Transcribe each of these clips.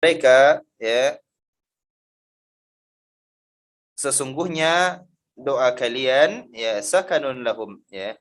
mereka ya sesungguhnya doa kalian ya sakanun lahum ya.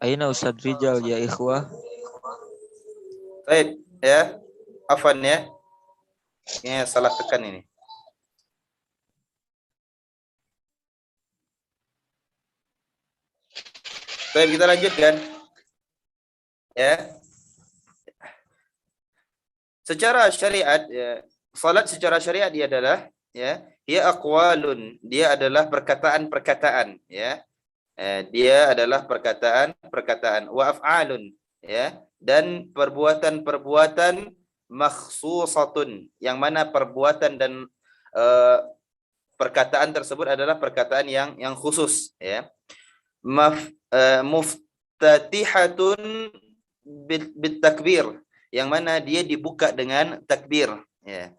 Aina Ustadz Rijal ya ikhwah. Baik ya. Afwan ya. Ini salah tekan ini. Baik, kita lanjutkan. Ya. Secara syariat ya, salat secara syariat dia adalah ya, dia aqwalun, dia adalah perkataan-perkataan ya. Dia adalah perkataan-perkataan wa af'alun ya, dan perbuatan-perbuatan makhsusatun, yang mana perbuatan dan perkataan tersebut adalah perkataan yang khusus ya. Muftatihatun bit takbir, yang mana dia dibuka dengan takbir ya.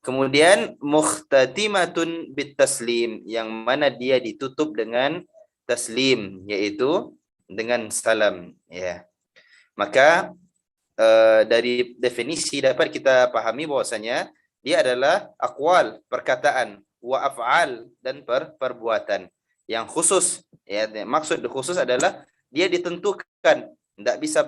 Kemudian mukhtatimatun bit taslim, yang mana dia ditutup dengan taslim, yaitu dengan salam ya. Maka dari definisi dapat kita pahami bahwasanya dia adalah aqwal, perkataan, wa af'al, dan perbuatan yang khusus ya. Maksud khusus adalah dia ditentukan, tidak bisa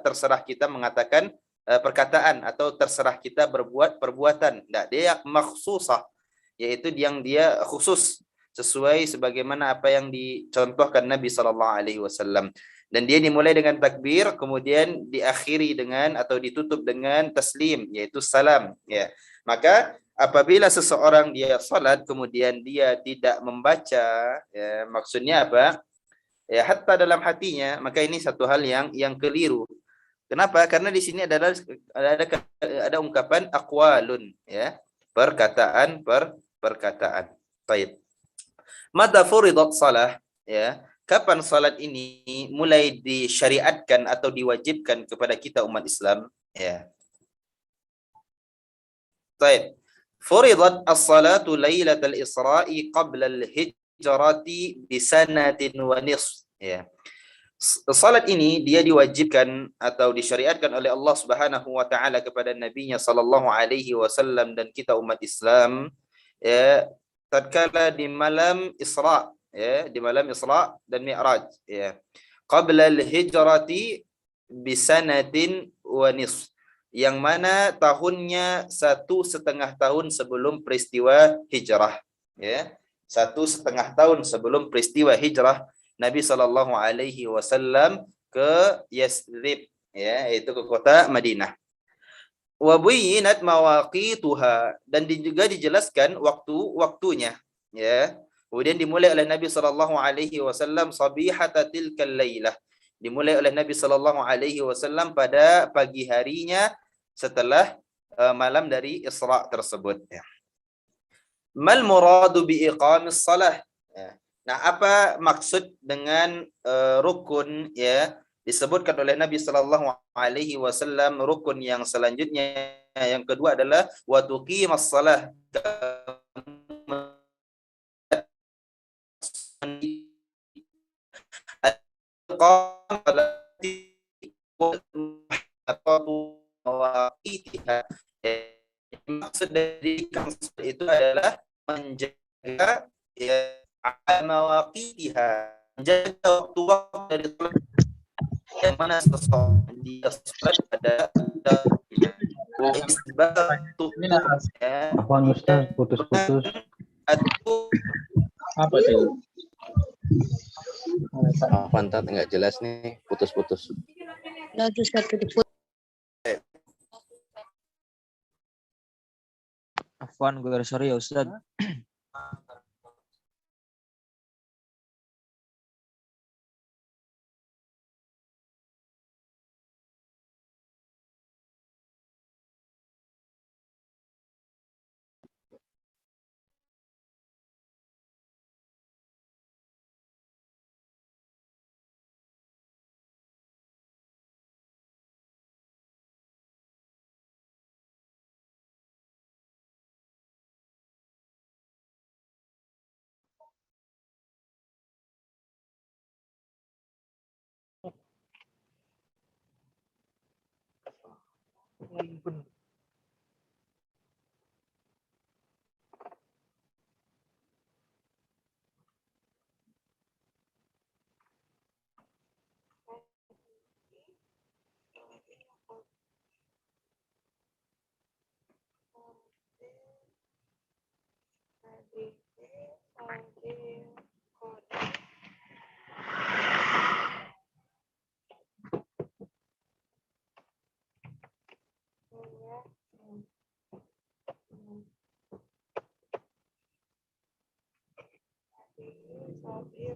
terserah kita mengatakan perkataan atau terserah kita berbuat perbuatan. Tidak, dia makhsusah, yaitu yang dia khusus sesuai sebagaimana apa yang dicontohkan Nabi SAW. Dan dia dimulai dengan takbir, kemudian diakhiri dengan atau ditutup dengan taslim, yaitu salam ya. Maka apabila seseorang dia salat kemudian dia tidak membaca ya, maksudnya apa? Ya, hatta dalam hatinya, maka ini satu hal yang keliru. Kenapa? Karena di sini ada ungkapan aqwalun ya, perkataan. Baik. Mata furidat salah ya. Kapan salat ini mulai disyariatkan atau diwajibkan kepada kita umat Islam ya. Baik. Furidat as-salatu lailatal Isra'i qabla al-hijrati bi sanatin wa nisf ya. Salat ini dia diwajibkan atau disyariatkan oleh Allah Subhanahu wa taala kepada nabinya sallallahu alaihi wasallam dan kita umat Islam ya, tatkala di malam Isra ya, di malam Isra dan Mi'raj ya. Qabla al-hijrati bi sanatin wa nisf, yang mana tahunnya 1,5 tahun sebelum peristiwa hijrah ya. 1,5 tahun sebelum peristiwa hijrah Nabi sallallahu alaihi wasallam ke Yathrib ya, yaitu ke kota Madinah. Wa buyyinat mawaqituha, dan juga dijelaskan waktu-waktunya ya. Kemudian dimulai oleh Nabi sallallahu alaihi wasallam sabihata tilkal lailah, dimulai oleh Nabi sallallahu alaihi wasallam pada pagi harinya setelah malam dari Isra tersebut ya. Mal muradu bi iqamis salah ya. Nah, apa maksud dengan rukun ya, disebutkan oleh Nabi sallallahu alaihi wasallam rukun yang selanjutnya yang kedua adalah wa tuqimas salah, maksud dari kansel itu adalah menjaga ya mawaqitiha, menjaga waktu-waktu dari salat yang mana seseorang dia salat pada Apaan Ustaz? Putus-putus. atau Apa itu? Pantat nggak jelas nih, putus-putus. Lagi satu diput. Afwan, gue sorry ya Ustaz.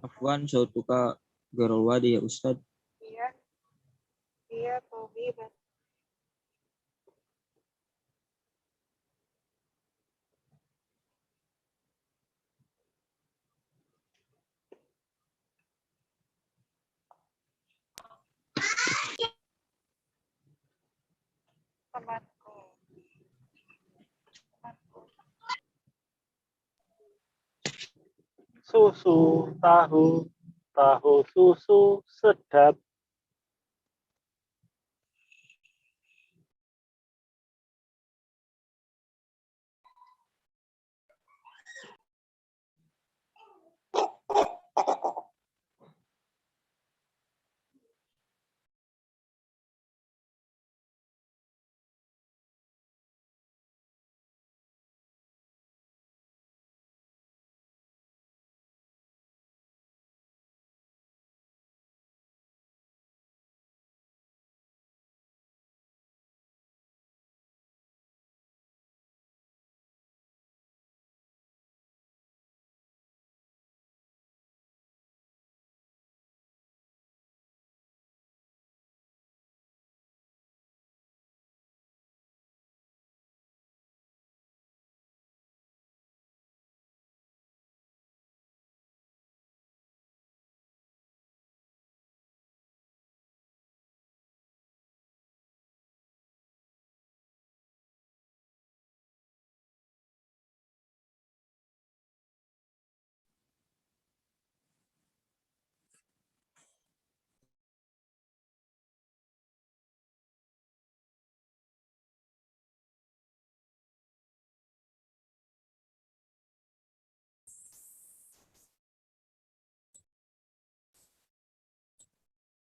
Afwan, sautuka garul wadi ya Ustaz. Iya, Tobi, temanku. Susu, tahu susu sedap.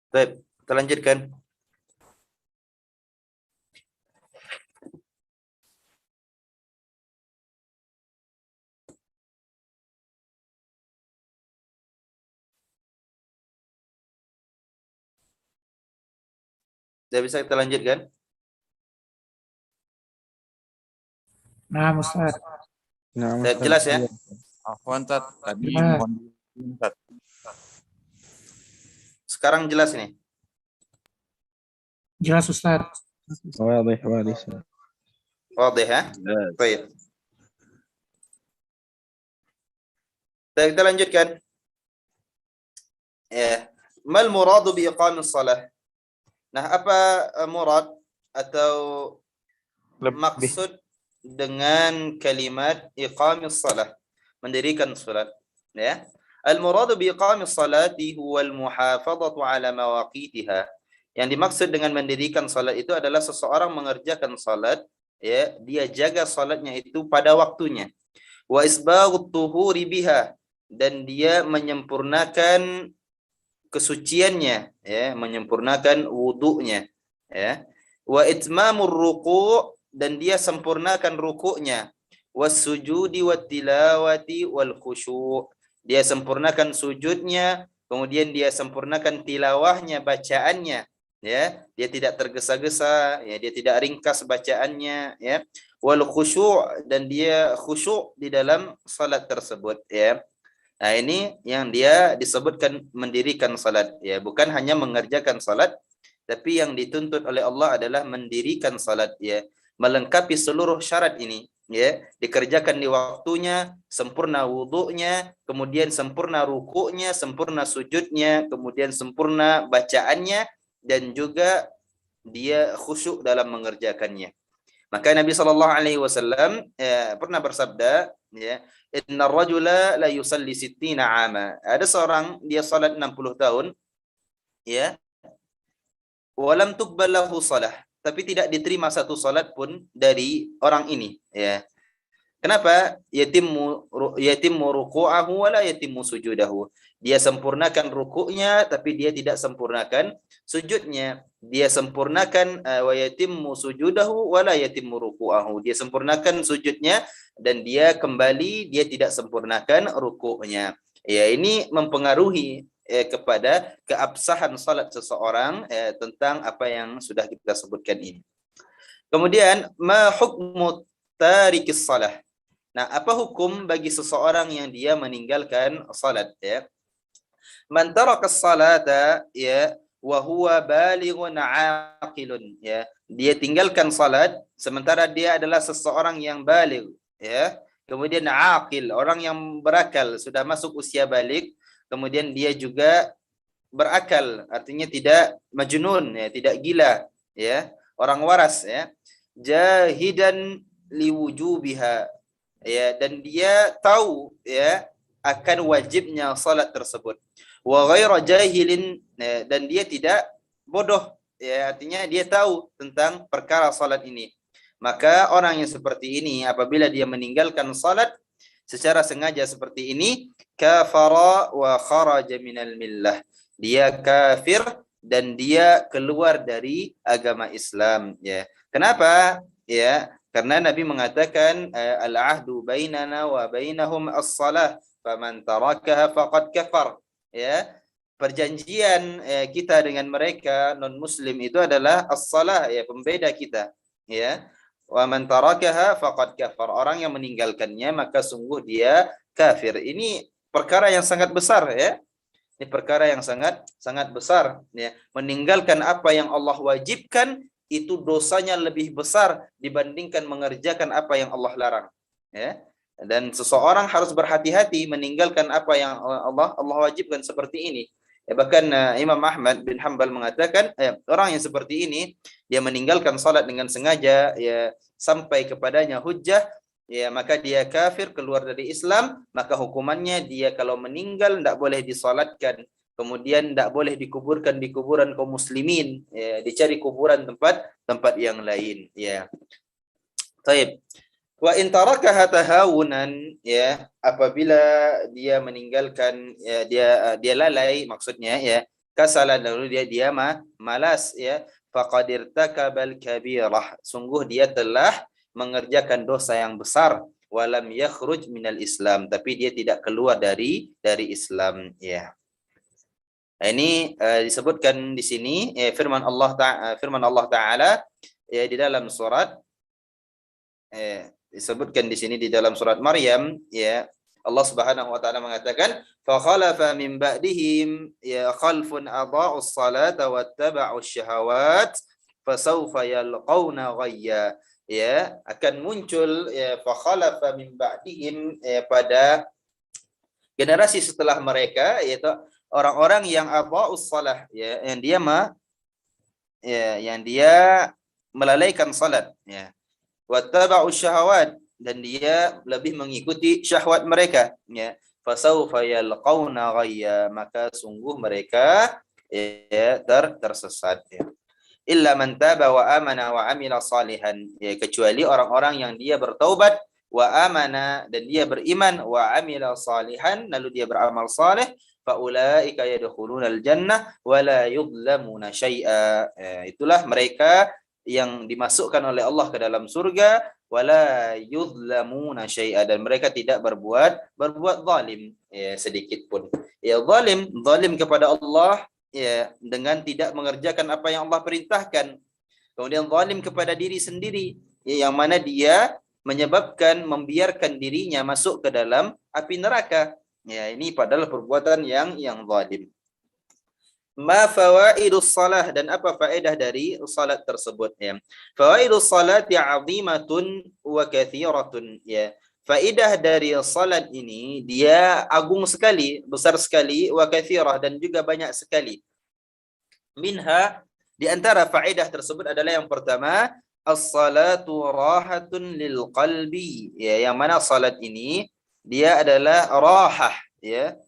Baik, kita lanjutkan. Sudah bisa kita lanjutkan? Nah, Ustaz. Nah, Sudah jelas ya? Afwan Tat, tadi Nah. mohon Tat. Sekarang jelas nih. Jelas, Ustaz. wadih, wadih. Wadih ya? Baik. Baik, kita lanjutkan. Ya. Mal muradu bi iqamis salah? Nah, apa murad atau maksud dengan kalimat iqamis salah? Mendirikan salat, ya. Al-muradu bi iqamis salati huwa al-muhafadhatu ala mawaqitiha. Yang dimaksud dengan mendirikan salat itu adalah seseorang mengerjakan salat, ya, dia jaga salatnya itu pada waktunya. Wa isbaghut tuhuri biha, dan dia menyempurnakan kesuciannya, ya, menyempurnakan wudunya, ya. Wa itmamur ruku', dan dia sempurnakan rukuknya. Was sujudi wat tilawati wal khusyu', dia sempurnakan sujudnya, kemudian dia sempurnakan tilawahnya, bacaannya, ya, dia tidak tergesa-gesa, ya, dia tidak ringkas bacaannya, ya, wal khusyuk, dan dia khusyuk di dalam salat tersebut, ya. Nah, ini yang dia disebutkan mendirikan salat, ya, bukan hanya mengerjakan salat, tapi yang dituntut oleh Allah adalah mendirikan salat, ya, melengkapi seluruh syarat ini, ya, dikerjakan di waktunya, sempurna wudunya, kemudian sempurna rukuknya, sempurna sujudnya, kemudian sempurna bacaannya, dan juga dia khusyuk dalam mengerjakannya. Maka Nabi SAW pernah bersabda, ya, Inna rajula la yusalli sittina ama. Ada seorang dia salat 60 tahun, ya, walam tuqbal lahu salah, tapi tidak diterima satu salat pun dari orang ini, ya. Kenapa? Yatimmu ruku'ahu wa la yatimmu sujudahu. Dia sempurnakan rukuknya tapi dia tidak sempurnakan sujudnya. Dia sempurnakan wa yatimmu sujudahu wa la yatimmu ruku'ahu. Dia sempurnakan sujudnya dan dia kembali dia tidak sempurnakan rukuknya. Ya, ini mempengaruhi kepada keabsahan salat seseorang tentang apa yang sudah kita sebutkan ini. Kemudian ma hukmu tarikis salah. Nah, apa hukum bagi seseorang yang dia meninggalkan salat, ya? Man tarakas salata, ya, wa huwa balighun aqilun, ya. Dia tinggalkan salat sementara dia adalah seseorang yang baligh, ya. Kemudian aqil, orang yang berakal, sudah masuk usia baligh, kemudian dia juga berakal, artinya tidak majnun, ya, tidak gila, ya. Orang waras, ya. Jahidan liwujubiha, ya, dan dia tahu, ya, akan wajibnya salat tersebut. Wa ghaira jahilin, ya, dan dia tidak bodoh, ya, artinya dia tahu tentang perkara salat ini. Maka orang yang seperti ini apabila dia meninggalkan salat secara sengaja seperti ini, kafara wa kharaja minal millah. Dia kafir dan dia keluar dari agama Islam, ya. Kenapa? Ya, karena Nabi mengatakan al-ahdu bainana wa bainahum as-salah faman tarakaha faqad kafar, ya. Perjanjian kita dengan mereka non muslim itu adalah as-salah, ya, pembeda kita, ya. Wa man tarakaha faqad kafar, orang yang meninggalkannya maka sungguh dia kafir. Ini perkara yang sangat besar, ya. Ini perkara yang sangat besar, ya. Meninggalkan apa yang Allah wajibkan itu dosanya lebih besar dibandingkan mengerjakan apa yang Allah larang, ya. Dan seseorang harus berhati-hati meninggalkan apa yang Allah wajibkan seperti ini. Ya, bahkan Imam Ahmad bin Hanbal mengatakan orang yang seperti ini dia meninggalkan salat dengan sengaja, ya, sampai kepadanya hujjah, ya, maka dia kafir, keluar dari Islam. Maka hukumannya dia kalau meninggal tidak boleh disalatkan, kemudian tidak boleh dikuburkan di kuburan kaum muslimin, ya, dicari kuburan tempat yang lain, ya. Baik. Wa in tarakaha tahawunan, ya, apabila dia meninggalkan, ya, dia lalai maksudnya, ya, kasalan, lalu dia malas, ya, faqad irtakabal kabirah, sungguh dia telah mengerjakan dosa yang besar, walam yakhruj minal Islam, tapi dia tidak keluar dari Islam, ya. Nah, ini disebutkan di sini, ya, firman Allah Ta'ala, ya, di dalam surat, disebutkan di sini di dalam surat Maryam, ya, Allah Subhanahu wa taala mengatakan fa khalafa min ba'dihim ya khalfun adaa'us salata wattaba'us syahawat fasawfa yalqauna ghayya, ya, akan muncul, ya, fa khalafa min ba'dihim, ya, pada generasi setelah mereka, yaitu orang-orang yang adaa'us salah, ya, yang dia melalaikan salat, ya, wattaba'u syahawat, dan dia lebih mengikuti syahwat mereka, ya, fasawfa yalqauna ghayya, maka sungguh mereka, ya, tersesat, ya. Illa man taba wa amana wa amila salihan, ya, kecuali orang-orang yang dia bertaubat, wa amana, dan dia beriman, wa amila salihan, lalu dia beramal saleh, fa ulaika yadkhulunal jannah wa la yudlamuna syai'a, ya, itulah mereka yang dimasukkan oleh Allah ke dalam surga wala yuzlamuna syai'a, dan mereka tidak berbuat zalim ya sedikit pun. Ya, zalim kepada Allah ya dengan tidak mengerjakan apa yang Allah perintahkan. Kemudian zalim kepada diri sendiri ya, yang mana dia menyebabkan membiarkan dirinya masuk ke dalam api neraka. Ya, ini padahal perbuatan yang zalim. Ma fawaidus salah, dan apa faedah dari salat tersebut ya. Fawaidus salati 'azimatun wa kathiratun ya. Faedah dari salat ini dia agung sekali, besar sekali, wa kathirah, dan juga banyak sekali. Minha, di antara faedah tersebut adalah yang pertama, as-salatu rahatun lil qalbi ya, yang mana salat ini dia adalah rahah ya,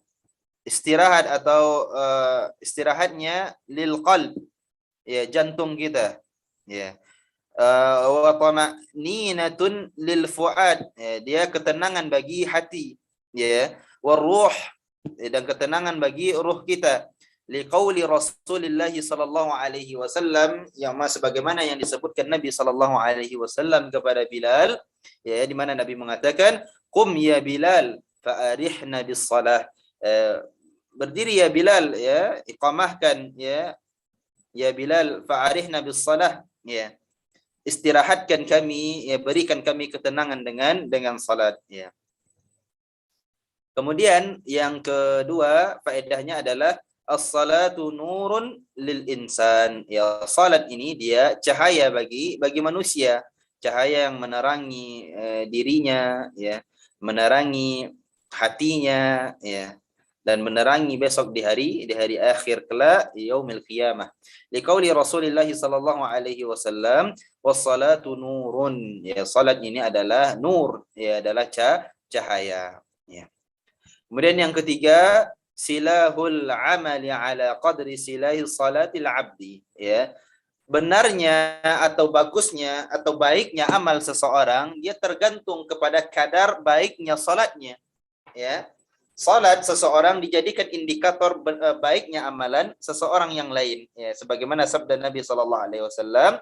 istirahat atau istirahatnya lil qalb ya, jantung kita ya, wa tama'ninatun lil fuad ya, dia ketenangan bagi hati ya, waruh dan ketenangan bagi ruh kita, liqauli Rasulullah sallallahu alaihi wasallam, yang sebagaimana yang disebutkan Nabi sallallahu alaihi wasallam kepada Bilal ya, di mana Nabi mengatakan, qum ya Bilal fa'arihna bis salah, berdiri ya Bilal ya, iqamahkan ya Bilal, fa'arihna bis salah ya, istirahatkan kami ya, berikan kami ketenangan dengan salat ya. Kemudian yang kedua faedahnya adalah as-salatu nurun lil insan ya, salat ini dia cahaya bagi manusia, cahaya yang menerangi dirinya ya, menerangi hatinya ya, dan menerangi besok di hari akhir kelak, yaumil qiyamah. Liqauli Rasulullah sallallahu alaihi wasallam, was-salatu nurun ya, salat ini adalah nur ya, adalah cahaya ya. Kemudian yang ketiga, silahul amali ala qadri silahi salatil abdi ya. Benarnya atau bagusnya atau baiknya amal seseorang dia tergantung kepada kadar baiknya salatnya ya. Salat seseorang dijadikan indikator baiknya amalan seseorang yang lain ya, sebagaimana sabda Nabi sallallahu alaihi wasallam,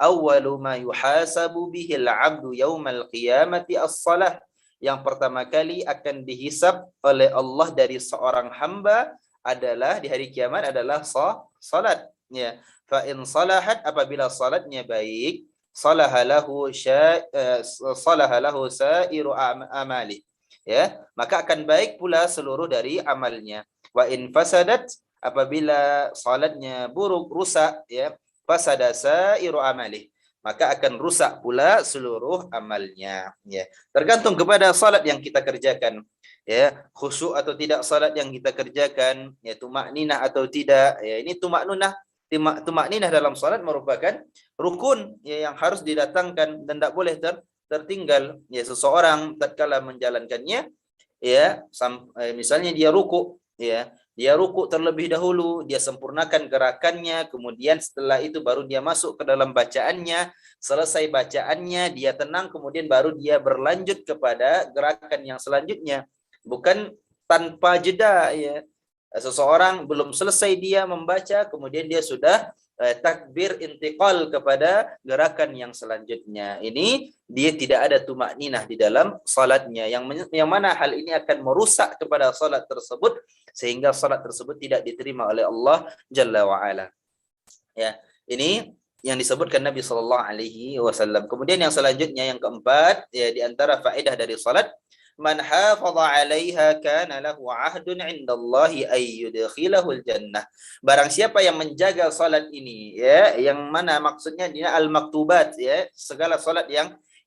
awwalu ma yuhasabu bihil 'abdu yaumal qiyamati as-salah, yang pertama kali akan dihisab oleh Allah dari seorang hamba adalah di hari kiamat adalah salat ya. Fa in salahat, apabila salatnya baik, salaha lahu sairu amali ya, maka akan baik pula seluruh dari amalnya. Wa in fasadat, apabila salatnya buruk, rusak ya, fasada sairu amali, maka akan rusak pula seluruh amalnya ya. Tergantung kepada salat yang kita kerjakan ya, khusyuk atau tidak salat yang kita kerjakan ya, tumakninah atau tidak ya. Ini tumakninah dalam salat merupakan rukun ya, yang harus didatangkan dan tidak boleh tertinggal ya. Seseorang tatkala menjalankannya ya, misalnya dia ruku ya, dia ruku terlebih dahulu, dia sempurnakan gerakannya, kemudian setelah itu baru dia masuk ke dalam bacaannya, selesai bacaannya dia tenang, kemudian baru dia berlanjut kepada gerakan yang selanjutnya, bukan tanpa jeda ya. Seseorang belum selesai dia membaca, kemudian dia sudah takbir intiqal kepada gerakan yang selanjutnya. Ini dia tidak ada tumakninah di dalam salatnya, yang mana hal ini akan merusak kepada salat tersebut, sehingga salat tersebut tidak diterima oleh Allah Jalla wa Ala. Ya, ini yang disebutkan Nabi sallallahu alaihi wasallam. Kemudian yang selanjutnya yang keempat ya, di antara faedah dari salat, man hafadha 'alaiha kana lahu 'ahdun 'indallahi ay yudkhilahul jannah. Barang siapa yang menjaga salat ini ya, yang mana maksudnya dia al-maktubat ya, segala salat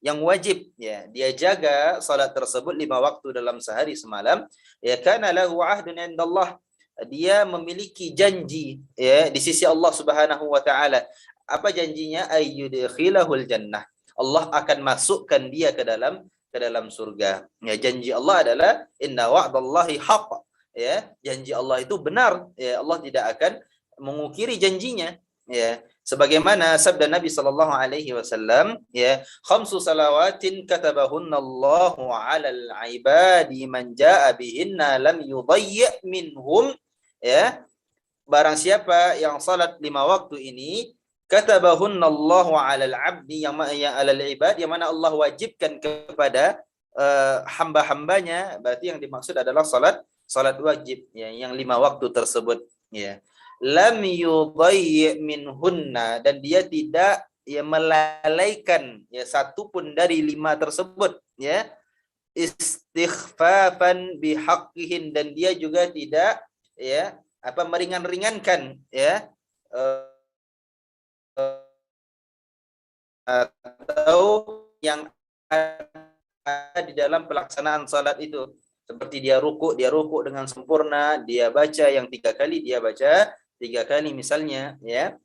yang wajib ya, dia jaga salat tersebut 5 waktu dalam sehari semalam ya, kana lahu 'ahdun 'indallah, dia memiliki janji ya di sisi Allah Subhanahu wa taala. Apa janjinya? Ay yudkhilahul jannah, Allah akan masukkan dia ke dalam surga. Ya, janji Allah adalah inna wa'dallahi haqq. Ya, janji Allah itu benar. Ya, Allah tidak akan mengukiri janjinya. Ya, sebagaimana sabda Nabi sallallahu alaihi wasallam, ya, khamsu salawatin katabahunallahu 'alal 'ibadi man jaa'a bihinna lam yudayyi' minhum. Ya, barang siapa yang salat 5 waktu ini, katabahunallahu 'alal 'abdi yang 'alal ibad, yang mana Allah wajibkan kepada hamba-hambanya, berarti yang dimaksud adalah salat wajib ya, yang 5 waktu tersebut ya. Lam yudayyi minhunna, dan dia tidak ya melalaikan ya satu pun dari 5 tersebut ya, istighfafan bihaqqihin, dan dia juga tidak ya meringan-ringankan ya atau yang ada di dalam pelaksanaan salat itu, seperti dia rukuk dengan sempurna, dia baca yang 3 kali, dia baca 3 kali misalnya ya,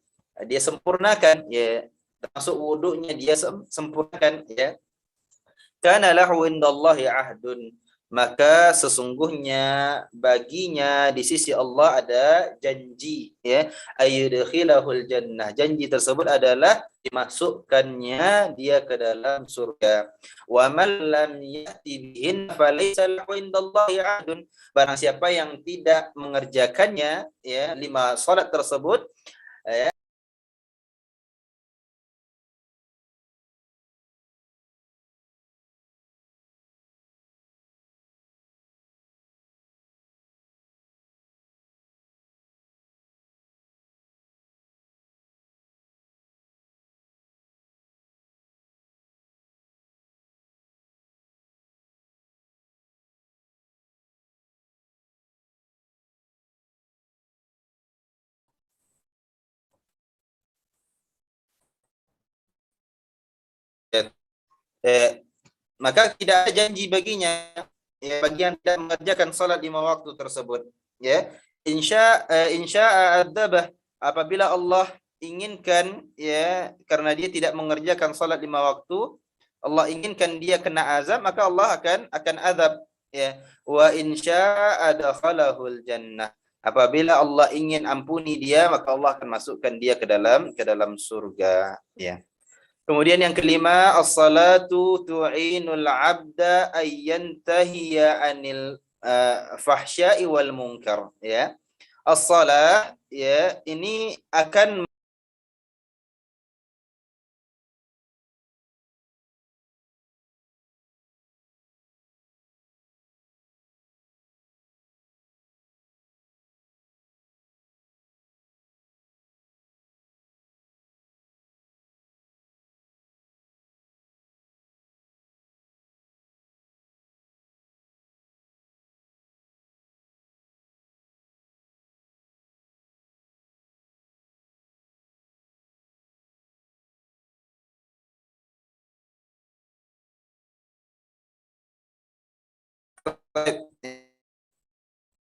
dia sempurnakan ya, termasuk wudunya dia sempurnakan ya. Kana lahu indallahi ahdun, maka sesungguhnya baginya di sisi Allah ada janji ya, ayyudkhilahul jannah, janji tersebut adalah dimasukkannya dia ke dalam surga. Wa man lam yati bihin falaysa lahu indallahi ahdun, barang siapa yang tidak mengerjakannya ya 5 salat tersebut ya, eh, maka tidak ada janji baginya ya, bagi yang tidak mengerjakan salat 5 waktu tersebut ya. Insya adzabah, apabila Allah inginkan ya, karena dia tidak mengerjakan salat 5 waktu, Allah inginkan dia kena azab, maka Allah akan azab ya. Wa insya adkhalahul jannah, apabila Allah ingin ampuni dia, maka Allah akan masukkan dia ke dalam surga ya. Kemudian yang kelima, as-salatu tu'inul 'abda ayyantahiya 'anil fahsya'i wal munkar ya. As-salah ya, ini akan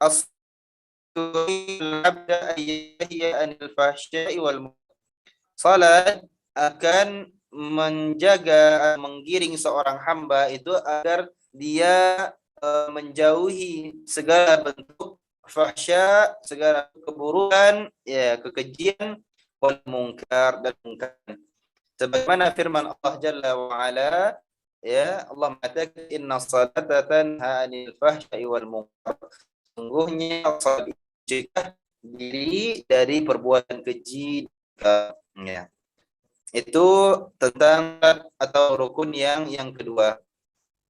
as-tu'inul 'abda ayyantahiya 'anil fahsya'i wal munkar. Salat akan menjaga, menggiring seorang hamba itu agar dia menjauhi segala bentuk fahsya, segala keburukan, ya, kekejian, wal munkar, dan munkar. Sebagaimana firman Allah Jalla wa Ala, ya, Allah mengatakan inna salata tanha 'anil fahsya'i wal munkar. Sungguhnya salat mencegah diri dari perbuatan keji, ya. Itu tentang atau rukun yang kedua.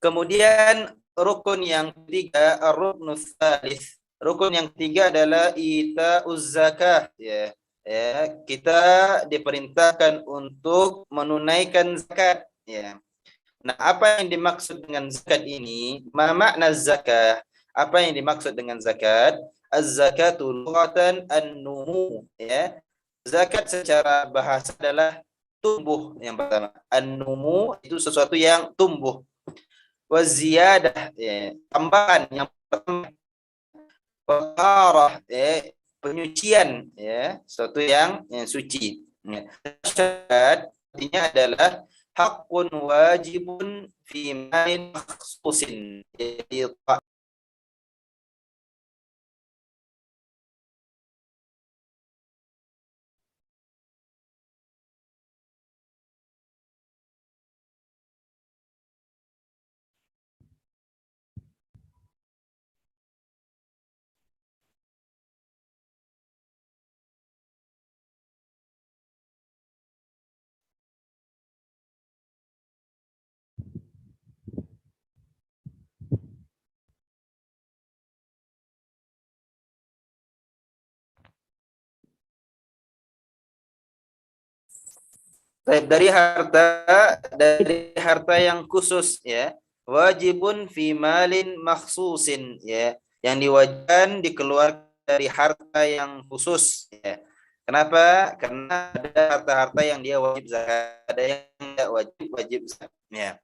Kemudian rukun yang ketiga, ar-ruknus tsalits. Rukun yang ketiga adalah ita'uz zakah ya. Ya, kita diperintahkan untuk menunaikan zakat ya. Nah, apa yang dimaksud dengan zakat ini? Ma makna zakah? Apa yang dimaksud dengan zakat? Az-zakatu lughatan an-numu ya. Zakat secara bahasa adalah tumbuh, yang pertama. An-numu itu sesuatu yang tumbuh. Wa ziyadah ya, tambahan yang pertama. Taharah ya, penyucian ya, sesuatu yang suci. Ya. Zakat artinya adalah hakun wajibun fi malin makhsusin. Jadi Baik, dari harta yang khusus ya. Wajibun fi malin makhsusin ya. Yang diwajibkan dikeluarkan dari harta yang khusus ya. Kenapa? Karena ada harta-harta yang dia wajib zakat, ada yang tidak wajib zakat ya.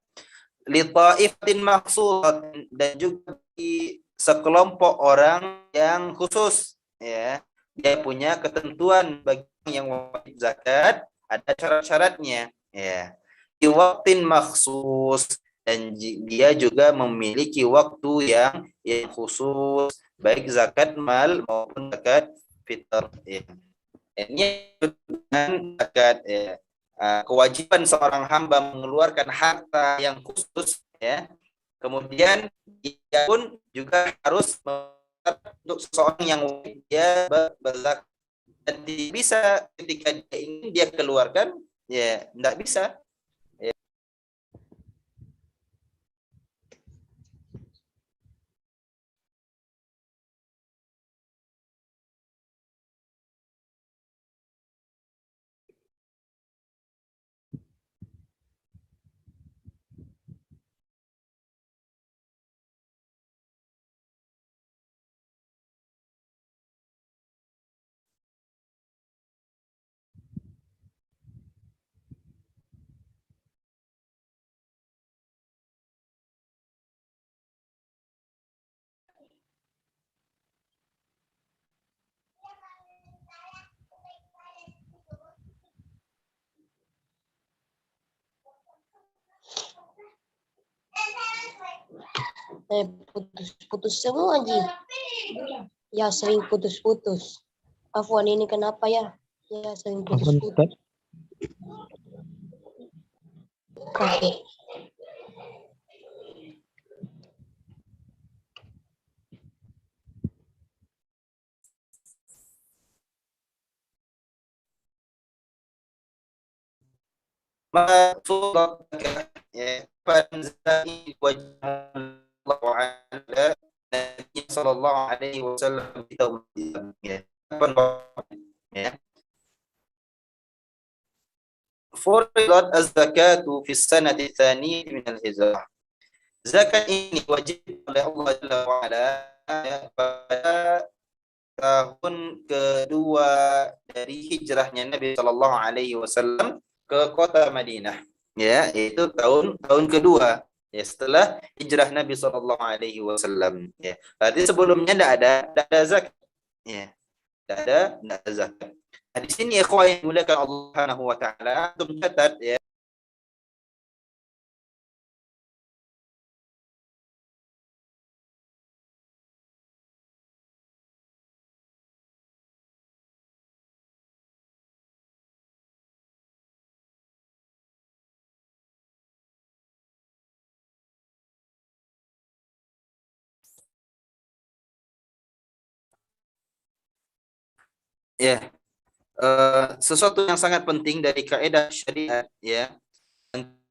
Li ta'ifatin makhsusatin, dan juga di sekelompok orang yang khusus ya. Dia punya ketentuan bagi yang wajib zakat, ada syarat-syaratnya ya. Di waktin maksus, dan dia juga memiliki waktu yang khusus, baik zakat mal maupun zakat fitr ya. Ini dengan zakat ya. Kewajiban seorang hamba mengeluarkan harta yang khusus ya. Kemudian dia pun juga harus untuk seseorang yang wajib dia berzakat, dan tidak bisa ketika dia ingin dia keluarkan ya tidak bisa ya. Putus-putus semua, Ji. Ya, sering putus-putus. Afwan, ini kenapa ya? Ya, sering putus-putus. Oke. Maksud ya panzani wajah Allah ala Nabi sallallahu alaihi wasallam ya. Ya. Furidat az-zakatu fi sanati tsaniyah min al-hijrah. Zakat ini wajib oleh Allah Jalla wa ala pada tahun kedua dari hijrahnya Nabi sallallahu alaihi wasallam ke kota Madinah. Ya, itu tahun kedua ya setelah hijrah Nabi sallallahu alaihi wasallam ya. Berarti sebelumnya tidak ada zakat. Ya, tidak ada zakat. Nah, di sini ikhwah yang dimuliakan Allah Subhanahu wa taala, untuk mencatat ya. Ya, sesuatu yang sangat penting dari kaidah syariat ya.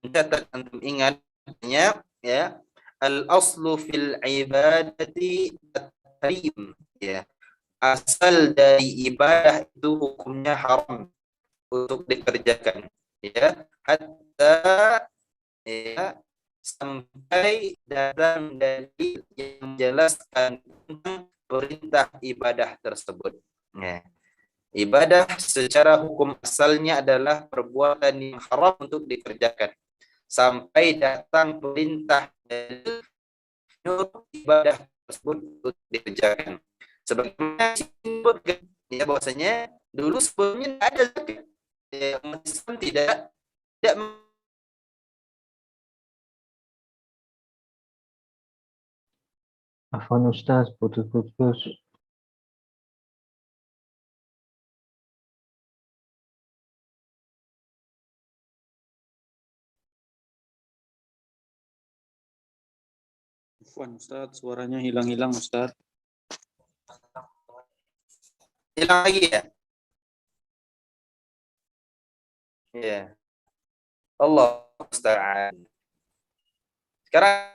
Catat antum ingatnya ya, al aslu fil ibadati at-tahrim ya. Asal dari ibadah itu hukumnya haram untuk dikerjakan ya, hatta ya sampai datang dari yang menjelaskan tentang perintah ibadah tersebut ya. Ibadah secara hukum asalnya adalah perbuatan yang haram untuk dikerjakan sampai datang perintah dari ibadah tersebut untuk dikerjakan. Sebagaimana disebutkan ya bahwasanya dulu sebelumnya tidak ada zakat. Ya, umat Islam tidak Afwan Ustaz, putus-putus. Afwan Ustaz, suaranya hilang-hilang Ustaz. hilang lagi ya. Ya. Allah musta'an. Sekarang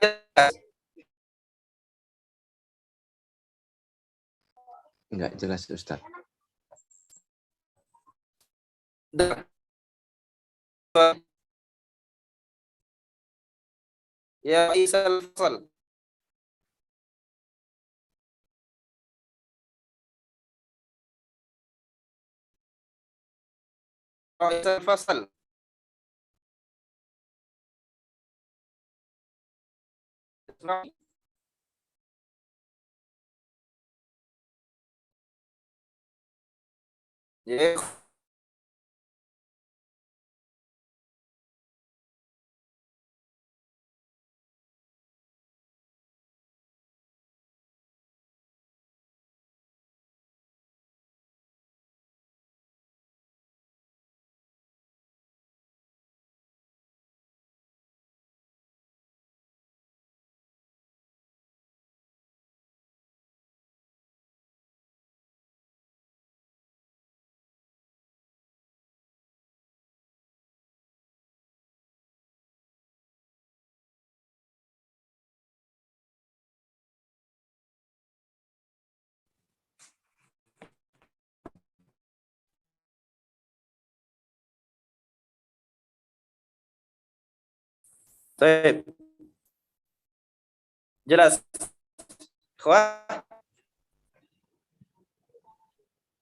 Enggak jelas Ustaz. Ya Isal Fasal. Isal Fasal. Ya, baik. Jelas. Wah,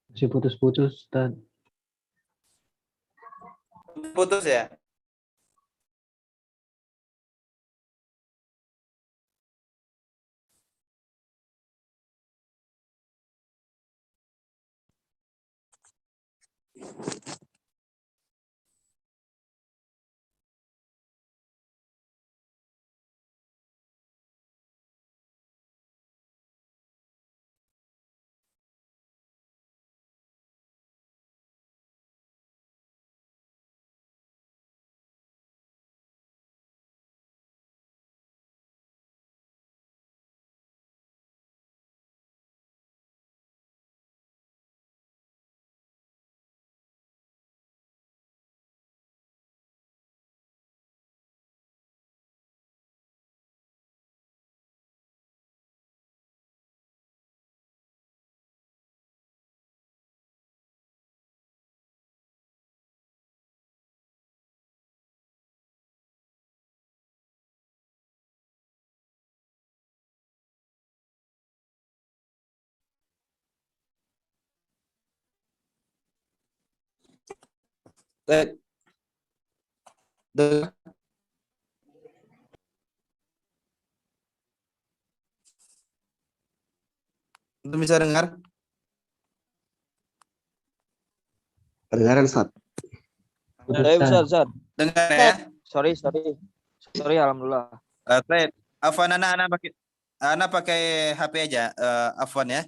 Masih putus-putus, Ustaz. putus ya. Baik. Untuk bisa dengar? Kedengaran, Ustaz? Putus, Saya Ustaz. Ustaz. Dengar ya? Sorry, alhamdulillah. Baik. Afwan anak pakai HP aja. Afwan ya.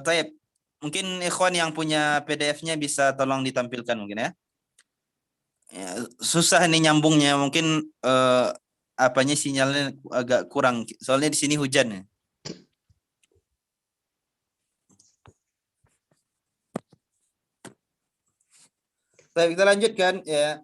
Taib. Mungkin ikhwan yang punya PDF-nya bisa tolong ditampilkan mungkin ya. Ya, susah nih nyambungnya. Mungkin apanya sinyalnya agak kurang. Soalnya di sini hujan ya. Baik, kita lanjutkan ya.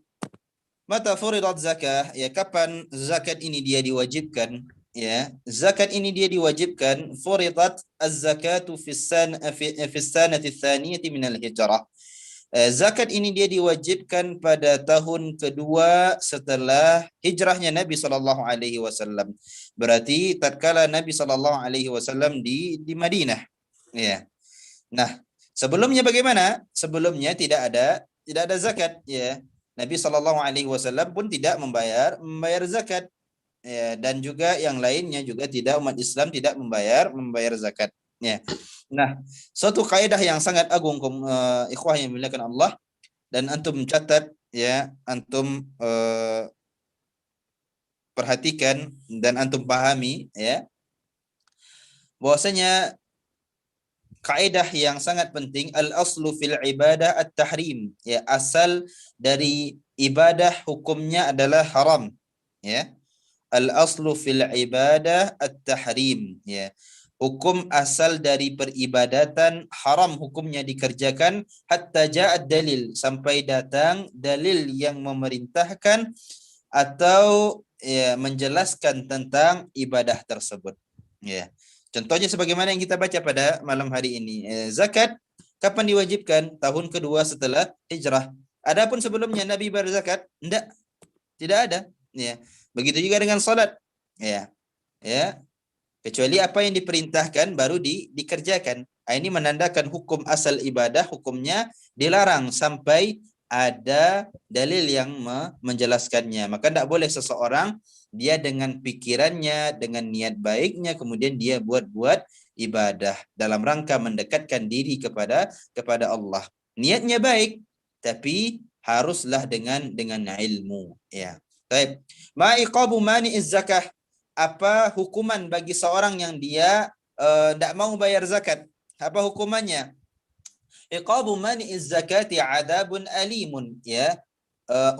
Mata furidat zakah, ya kapan zakat ini dia diwajibkan? Ya, zakat ini dia diwajibkan furidat az-zakatu fi sanati tsaniyati min al-hijrah. Zakat ini dia diwajibkan pada tahun kedua setelah hijrahnya Nabi sallallahu alaihi wasallam. Berarti tatkala Nabi sallallahu alaihi wasallam di Madinah. Ya. Nah, sebelumnya bagaimana? Sebelumnya tidak ada zakat ya. Nabi Shallallahu Alaihi Wasallam pun tidak membayar zakat ya, dan juga yang lainnya juga tidak, umat Islam tidak membayar zakat ya. Nah, suatu kaidah yang sangat agung ikhwah yang dimuliakan Allah, dan antum catat ya, antum perhatikan dan antum pahami ya, bahwasanya kaidah yang sangat penting, al-aslu fil ibadah at-tahrim ya, asal dari ibadah hukumnya adalah haram ya. Al-aslu fil ibadah at-tahrim ya, hukum asal dari peribadatan haram hukumnya dikerjakan, hatta ja'ad dalil, sampai datang dalil yang memerintahkan atau ya, menjelaskan tentang ibadah tersebut ya. Contohnya sebagaimana yang kita baca pada malam hari ini. Zakat kapan diwajibkan? Tahun kedua setelah hijrah. Adapun sebelumnya Nabi berzakat, tidak ada. Ya. Begitu juga dengan salat. Ya. Ya. Kecuali apa yang diperintahkan baru dikerjakan. Ini menandakan hukum asal ibadah, hukumnya dilarang sampai ada dalil yang menjelaskannya. Maka tidak boleh seseorang dia dengan pikirannya, dengan niat baiknya, kemudian dia buat ibadah dalam rangka mendekatkan diri kepada Allah. Niatnya baik, tapi haruslah dengan ilmu. Ya. Baik. Ma iqabu mani'iz zakah. Apa hukuman bagi seorang yang dia tidak mau bayar zakat? Apa hukumannya? Iqabu mani'iz zakati adabun alimun. Ya.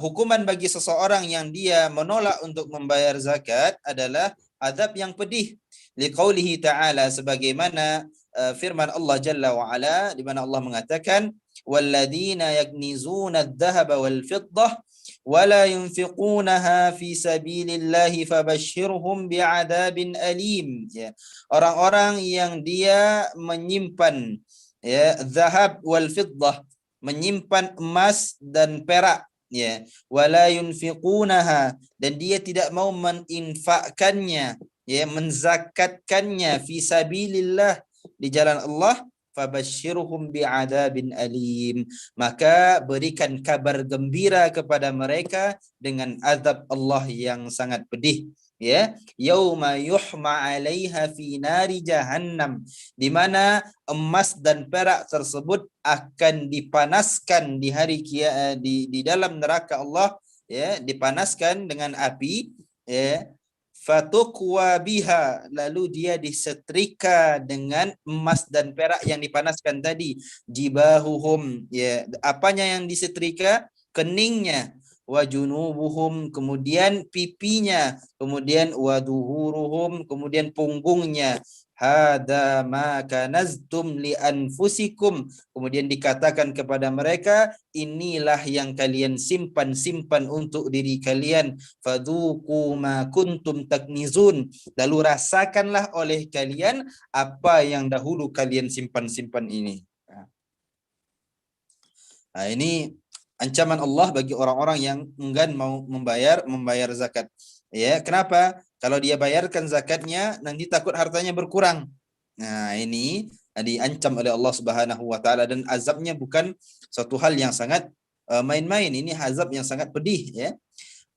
Hukuman bagi seseorang yang dia menolak untuk membayar zakat adalah azab yang pedih. Liqaulihi ta'ala, sebagaimana firman Allah Jalla wa Ala, di mana Allah mengatakan walladzina yaknizuna adh-dhahaba wal fiddah wala yunfiqunaha fi sabilillahi fabashshirhum bi'adzabin alim. Ya. Orang-orang yang dia menyimpan zahab wal fiddah, menyimpan emas dan perak, ya, wala yunfiqunaha, dan dia tidak mau meninfakkannya, ya, menzakatkannya fi sabilillah, di jalan Allah, fabashshirhum bi'adzabin alim, maka berikan kabar gembira kepada mereka dengan azab Allah yang sangat pedih. Ya, yauma yuhma 'alaiha fi nari jahannam, di mana emas dan perak tersebut akan dipanaskan di hari di dalam neraka Allah, ya, dipanaskan dengan api, ya, fatukwa biha, lalu dia disetrika dengan emas dan perak yang dipanaskan tadi, jibahuhum, ya, apanya yang disetrika? Keningnya, wa junubuhum, kemudian pipinya, kemudian wa duhuruhum, kemudian punggungnya. Hada ma kanaztum li anfusikum, kemudian dikatakan kepada mereka, inilah yang kalian simpan untuk diri kalian, fadzuqu ma kuntum taknizun, lalu rasakanlah oleh kalian apa yang dahulu kalian simpan ini. Nah, ini ancaman Allah bagi orang-orang yang enggan mau membayar zakat. Ya, kenapa? Kalau dia bayarkan zakatnya, nanti takut hartanya berkurang. Nah, ini diancam oleh Allah Subhanahu wa taala, dan azabnya bukan suatu hal yang sangat main-main. Ini azab yang sangat pedih, ya.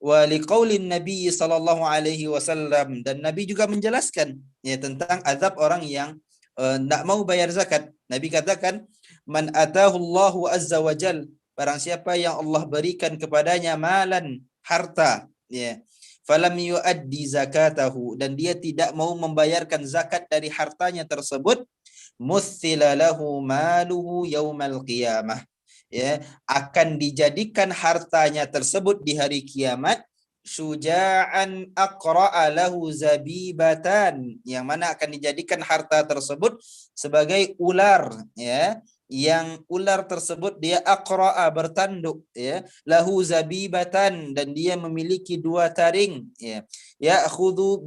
Wa liqaulin Nabi sallallahu alaihi wasallam, dan Nabi juga menjelaskan, ya, tentang azab orang yang tidak mau bayar zakat. Nabi katakan, man atahu Allahu azza wa jal, barang siapa yang Allah berikan kepadanya malan, harta, ya, falam yuaddi zakatahu, dan dia tidak mau membayarkan zakat dari hartanya tersebut, muthila lahu maluhu yaumal qiyamah, ya, akan dijadikan hartanya tersebut di hari kiamat syuja'an aqra'a lahu zabibatan, yang mana akan dijadikan harta tersebut sebagai ular, ya, yang ular tersebut dia aqra'a, bertanduk, ya, lahu zabibatan, dan dia memiliki dua taring, ya, ya'khudhu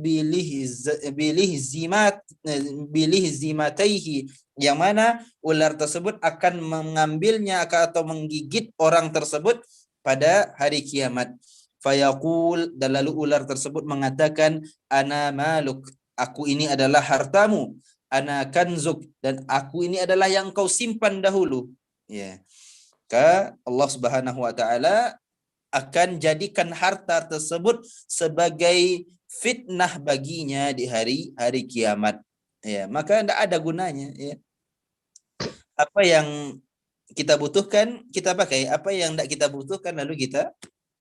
bilihzimataihi, yang mana ular tersebut akan mengambilnya atau menggigit orang tersebut pada hari kiamat. Fayaqul, dan lalu ular tersebut mengatakan, ana maluk, aku ini adalah hartamu, ana kanzuk, dan aku ini adalah yang kau simpan dahulu, ya. Maka Allah Subhanahu wa taala akan jadikan harta tersebut sebagai fitnah baginya di hari kiamat, ya. Maka tidak ada gunanya, ya. Apa yang kita butuhkan kita pakai, apa yang tidak kita butuhkan lalu kita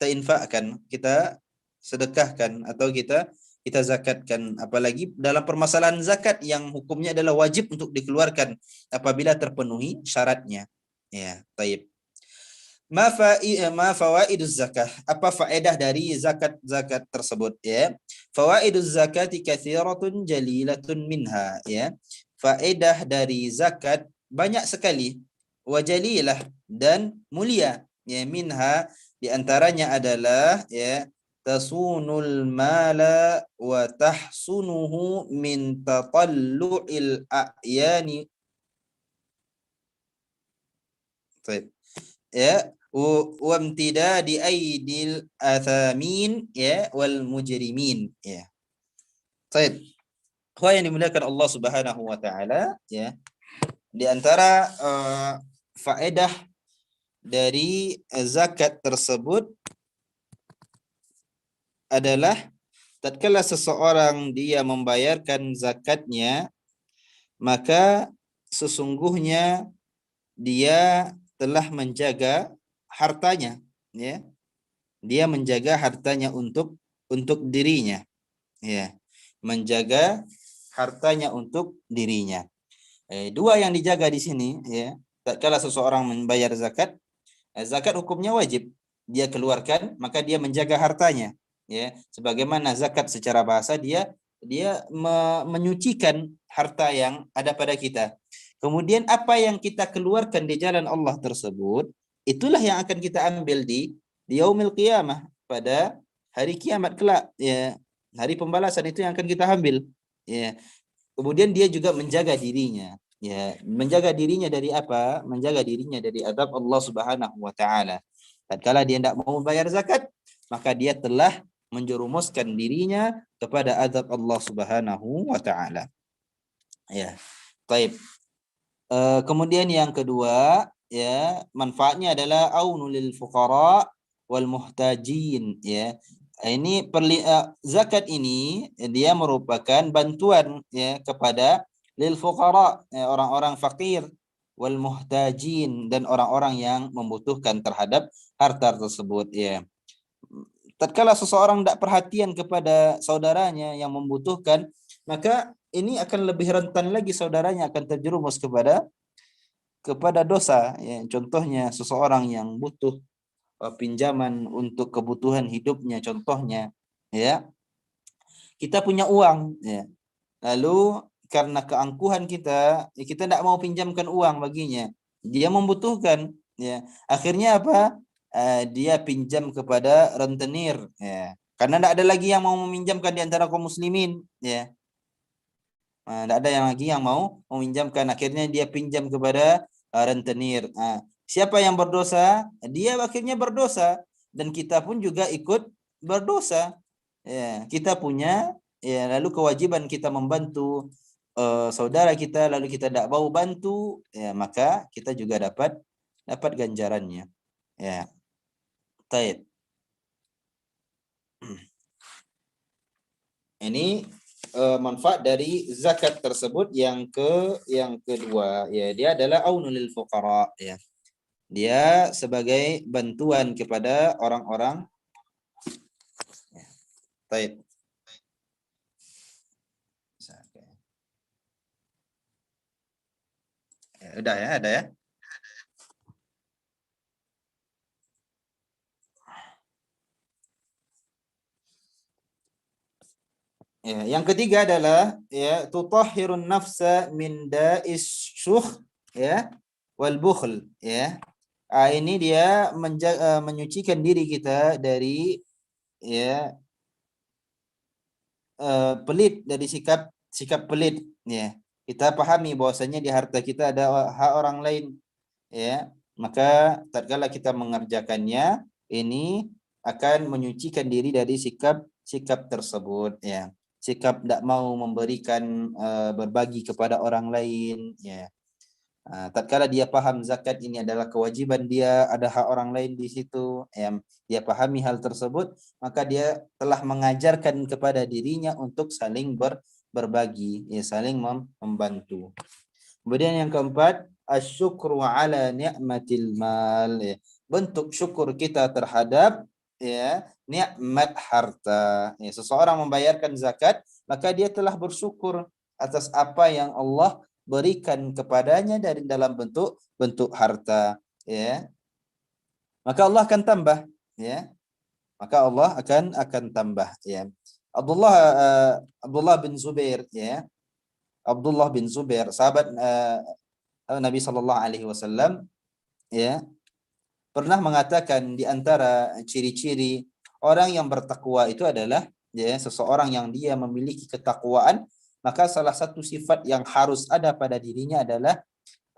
infakkan, kita sedekahkan, atau kita zakatkan. Apalagi dalam permasalahan zakat yang hukumnya adalah wajib untuk dikeluarkan apabila terpenuhi syaratnya, ya. Baik. Ma fawaiduz zakah, apa faedah dari zakat tersebut, ya. Fawaiduz zakati katsiratun jalilatun minha, ya. Faedah dari zakat banyak sekali, wajalilah, dan mulia, ya, minha, di antaranya adalah, ya, tasunul mala wa tahsunuhu min tatallu'il a'yani. Baik. Ya, wa imtidadi aidil athamin ya wal mujrimin ya. Baik. Yang dimuliakan Allah Subhanahu wa taala ya. Di antara faedah dari zakat tersebut adalah tatkala seseorang dia membayarkan zakatnya, maka sesungguhnya dia telah menjaga hartanya ya. Dia menjaga hartanya untuk dirinya ya. Menjaga hartanya untuk dirinya. Dua yang dijaga di sini ya. Tatkala seseorang membayar zakat, zakat hukumnya wajib dia keluarkan, maka dia menjaga hartanya ya. Sebagaimana zakat secara bahasa dia menyucikan harta yang ada pada kita. Kemudian apa yang kita keluarkan di jalan Allah tersebut, itulah yang akan kita ambil di yaumil qiyamah, pada hari kiamat kelak ya. Hari pembalasan itu yang akan kita ambil ya. Kemudian dia juga menjaga dirinya ya. Menjaga dirinya dari apa? Menjaga dirinya dari azab Allah Subhanahu wa taala. Tatkala dia tidak mau membayar zakat, maka dia telah menjerumuskan dirinya kepada azab Allah Subhanahu wa taala. Ya. Baik. Kemudian yang kedua ya, manfaatnya adalah aunul fuqara wal muhtajin ya. Ini zakat ini dia merupakan bantuan ya kepada lil fuqara ya, orang-orang fakir, wal muhtajin dan orang-orang yang membutuhkan terhadap harta tersebut ya. Tatkala seseorang tidak perhatian kepada saudaranya yang membutuhkan, maka ini akan lebih rentan lagi saudaranya akan terjerumus kepada dosa ya. Contohnya seseorang yang butuh pinjaman untuk kebutuhan hidupnya, contohnya ya, kita punya uang ya, lalu karena keangkuhan kita tidak mau pinjamkan uang baginya, dia membutuhkan ya, akhirnya apa, dia pinjam kepada rentenir ya, karena tidak ada lagi yang mau meminjamkan di antara kaum muslimin ya. Tidak ada yang lagi yang mau meminjamkan, akhirnya dia pinjam kepada rentenir. Siapa yang berdosa? Dia akhirnya berdosa, dan kita pun juga ikut berdosa. Ya, kita punya ya, lalu kewajiban kita membantu saudara kita, lalu kita tidak mau bantu, ya, maka kita juga dapat ganjarannya. Ya, baik. Ini manfaat dari zakat tersebut. Yang kedua ya, dia adalah aunul fuqara ya. Dia sebagai bantuan kepada orang-orang ya. Baik. Ya, udah ya, ada ya. Ya, yang ketiga adalah ya tutahhirun nafsa min da'is syukh ya wal bukhl ya. Ini dia menyucikan diri kita dari ya pelit, dari sikap pelit ya. Kita pahami bahwasanya di harta kita ada hak orang lain ya. Maka tatkala kita mengerjakannya, ini akan menyucikan diri dari sikap tersebut ya. Sikap tidak mau memberikan berbagi kepada orang lain ya. Tatkala dia paham zakat ini adalah kewajiban dia, ada hak orang lain di situ ya, dia pahami hal tersebut, maka dia telah mengajarkan kepada dirinya untuk saling berbagi ya, saling membantu. Kemudian yang keempat, asyukru ala ni'matil mal ya. Bentuk syukur kita terhadap ya nikmat harta ya. Seseorang membayarkan zakat, maka dia telah bersyukur atas apa yang Allah berikan kepadanya dari dalam bentuk harta ya. Maka Allah akan tambah ya. Maka Allah akan tambah ya. Abdullah bin Zubair ya. Abdullah bin Zubair, sahabat Nabi sallallahu alaihi wasallam ya, pernah mengatakan di antara ciri-ciri orang yang bertakwa itu adalah ya, seseorang yang dia memiliki ketakwaan, maka salah satu sifat yang harus ada pada dirinya adalah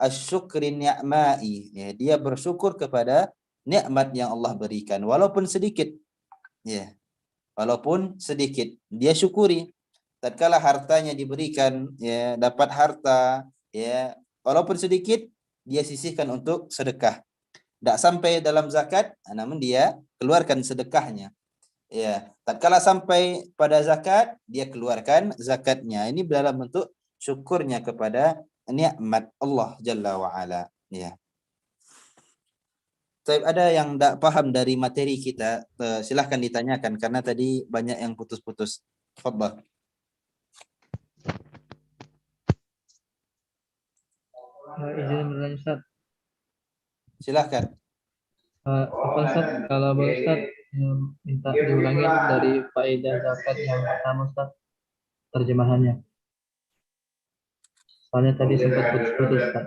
asyukri ni'mai ya, dia bersyukur kepada nikmat yang Allah berikan walaupun sedikit, ya, walaupun sedikit dia syukuri. Tatkala hartanya diberikan, ya, dapat harta, ya, walaupun sedikit dia sisihkan untuk sedekah. Tidak sampai dalam zakat, namun dia keluarkan sedekahnya. Ya, tatkala sampai pada zakat, dia keluarkan zakatnya. Ini dalam bentuk syukurnya kepada nikmat Allah Jalla wa Ala. Ya. Ada yang tidak paham dari materi kita, silahkan ditanyakan karena tadi banyak yang putus-putus. Tafadhal. Izin bertanya Ustaz. Silahkan. Apa Ustaz, kalau boleh Ustaz minta diulangi dari faedah zakat yang pertama Ustaz, terjemahannya. Soalnya tadi sempat putus-putus Ustaz.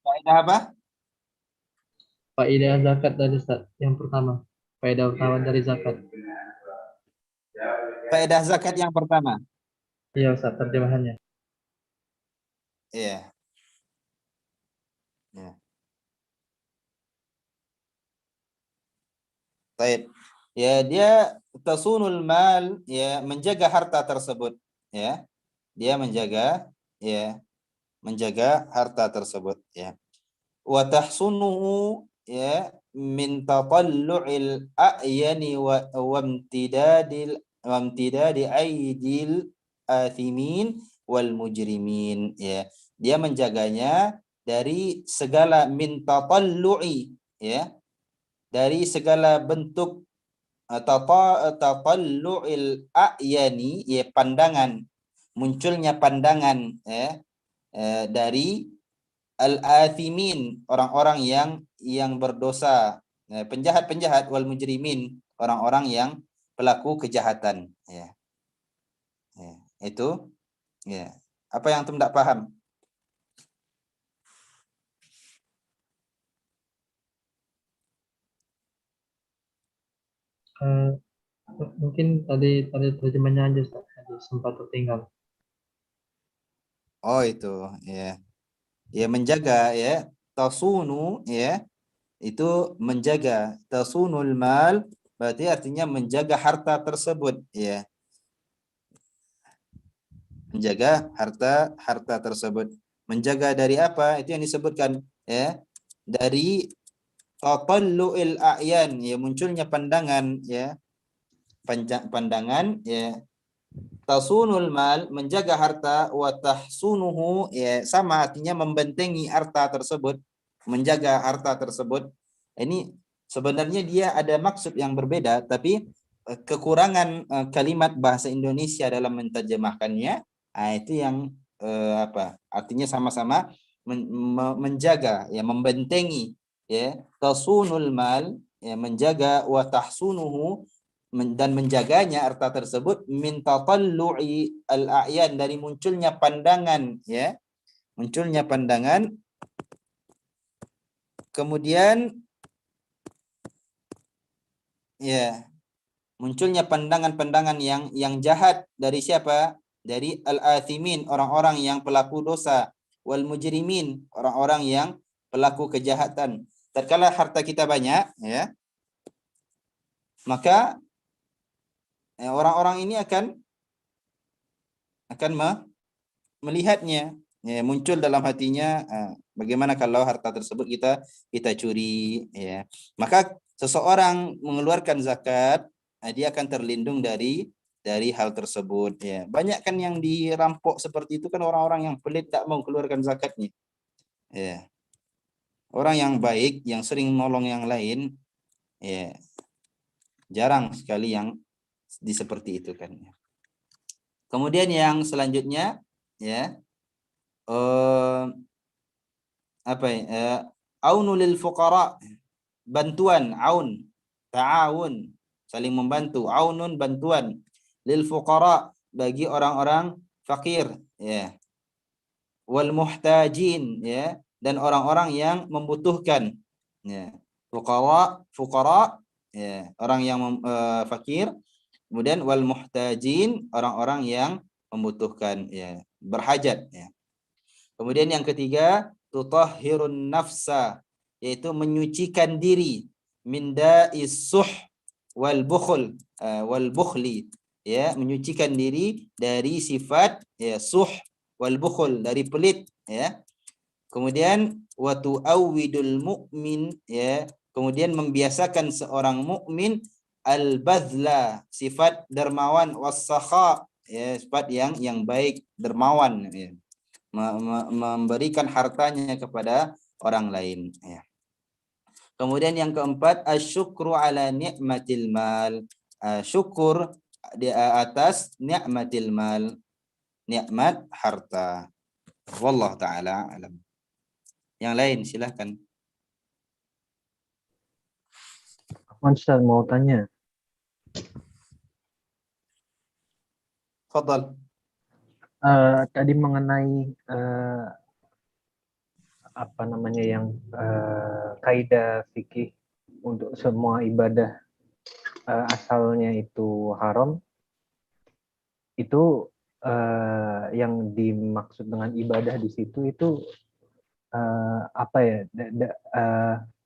Faedah apa? Faedah zakat tadi Ustaz, yang pertama. Faedah utama dari zakat. Faedah zakat yang pertama. Iya Ustaz, terjemahannya. Iya. Ya. Baik. Ya, dia tasunul mal, ya, menjaga harta tersebut, ya. Dia menjaga, ya, menjaga harta tersebut, ya. Wa tahsunuhu, ya, min tatallu'il a'yani wa imtidadi aidil athimin wal mujrimin, ya. Dia menjaganya dari segala min tatallu'i, ya, dari segala bentuk tatallu'il a'yani, ya, pandangan, munculnya pandangan, ya, dari al-athimin, orang-orang yang berdosa, penjahat-penjahat, wal mujrimin, orang-orang yang pelaku kejahatan, ya. Ya, itu, ya. Apa yang antum tidak paham? Mungkin tadi terjemahnya aja Ustaz, tadi sempat tertinggal. Oh, itu, ya. Ya, menjaga, ya. Tasunu, ya, itu menjaga. Tasunul mal berarti artinya menjaga harta tersebut, ya. Menjaga harta tersebut. Menjaga dari apa? Itu yang disebutkan, ya. Dari tatallu'il a'yan, ya, munculnya pandangan, ya. Pandangan, ya. Tasunul mal, menjaga harta, wa tahsunuhu, ya, sama artinya membentengi harta tersebut, menjaga harta tersebut. Ini sebenarnya dia ada maksud yang berbeda, tapi kekurangan kalimat bahasa Indonesia dalam menterjemahkannya, itu yang artinya sama-sama menjaga, ya, membentengi, ya, tasunul mal, ya, menjaga, wa tahsunuhu, dan menjaganya harta tersebut, min tatallu'i al-a'yan, dari munculnya pandangan, ya, munculnya pandangan, kemudian, ya, munculnya pandangan-pandangan yang jahat dari siapa? Dari al-athimin, orang-orang yang pelaku dosa, wal mujrimin, orang-orang yang pelaku kejahatan. Tatkala harta kita banyak, ya, maka orang-orang ini akan melihatnya, ya, muncul dalam hatinya, bagaimana kalau harta tersebut kita curi, ya. Maka seseorang mengeluarkan zakat, dia akan terlindung dari hal tersebut, ya. Banyak kan yang dirampok seperti itu kan orang-orang yang pelit, tak mau keluarkan zakatnya, ya. Orang yang baik, yang sering menolong yang lain, ya, jarang sekali yang seperti itu kan. Kemudian yang selanjutnya, ya, aunul lil fuqara, bantuan, aun, ta'awun, saling membantu, aunun, bantuan, lil fuqara, bagi orang-orang fakir, ya, wal muhtajin, ya, dan orang-orang yang membutuhkan, ya. Fuqara, ya, orang yang fakir, kemudian wal muhtajin, orang-orang yang membutuhkan, ya, berhajat, ya. Kemudian yang ketiga, tutahhirun nafsa, yaitu menyucikan diri, min da'is suh wal bukhli, ya, menyucikan diri dari sifat ya suh wal bukhl, dari pelit, ya. Kemudian wa tu'awwidul mu'min, ya, kemudian membiasakan seorang mukmin al-badla, sifat dermawan, was-sakha, ya, sifat yang baik, dermawan, ya. Memberikan hartanya kepada orang lain, ya. Kemudian yang keempat, asyukru ala ni'matil mal, syukur di atas ni'matil mal, nikmat harta. Wallahu taala alam. Yang lain silahkan. Ustaz mau tanya. Fadal. Tadi mengenai apa namanya yang kaidah fikih untuk semua ibadah asalnya itu haram, itu yang dimaksud dengan ibadah di situ itu apa ya?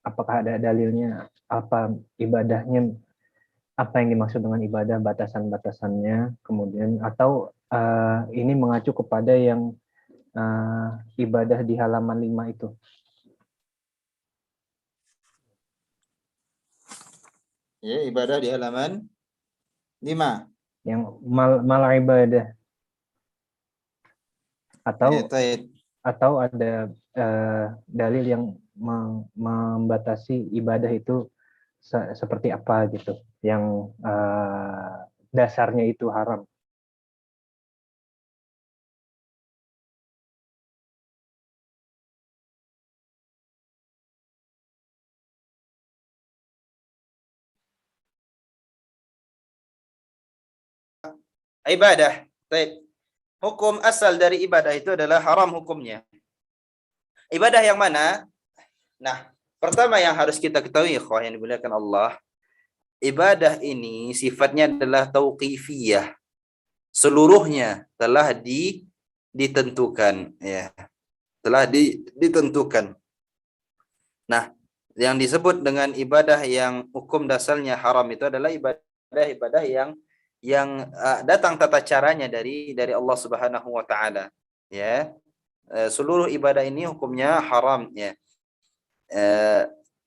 Apakah ada dalilnya? Apa ibadahnya? Apa yang dimaksud dengan ibadah, batasan-batasannya, kemudian atau ini mengacu kepada yang ibadah di halaman 5 itu. Ya, ibadah di halaman 5. Yang mal ibadah. Atau ada dalil yang membatasi ibadah itu seperti apa gitu, yang dasarnya itu haram. Ibadah. Baik. Hukum asal dari ibadah itu adalah haram hukumnya. Ibadah yang mana? Nah, pertama yang harus kita ketahui, ikhwah yang dimuliakan Allah, ibadah ini sifatnya adalah tauqifiyah. Seluruhnya telah ditentukan, ya. Telah ditentukan. Nah, yang disebut dengan ibadah yang hukum dasarnya haram itu adalah ibadah yang datang tata caranya dari Allah Subhanahu wa taala, ya. Seluruh ibadah ini hukumnya haram, ya.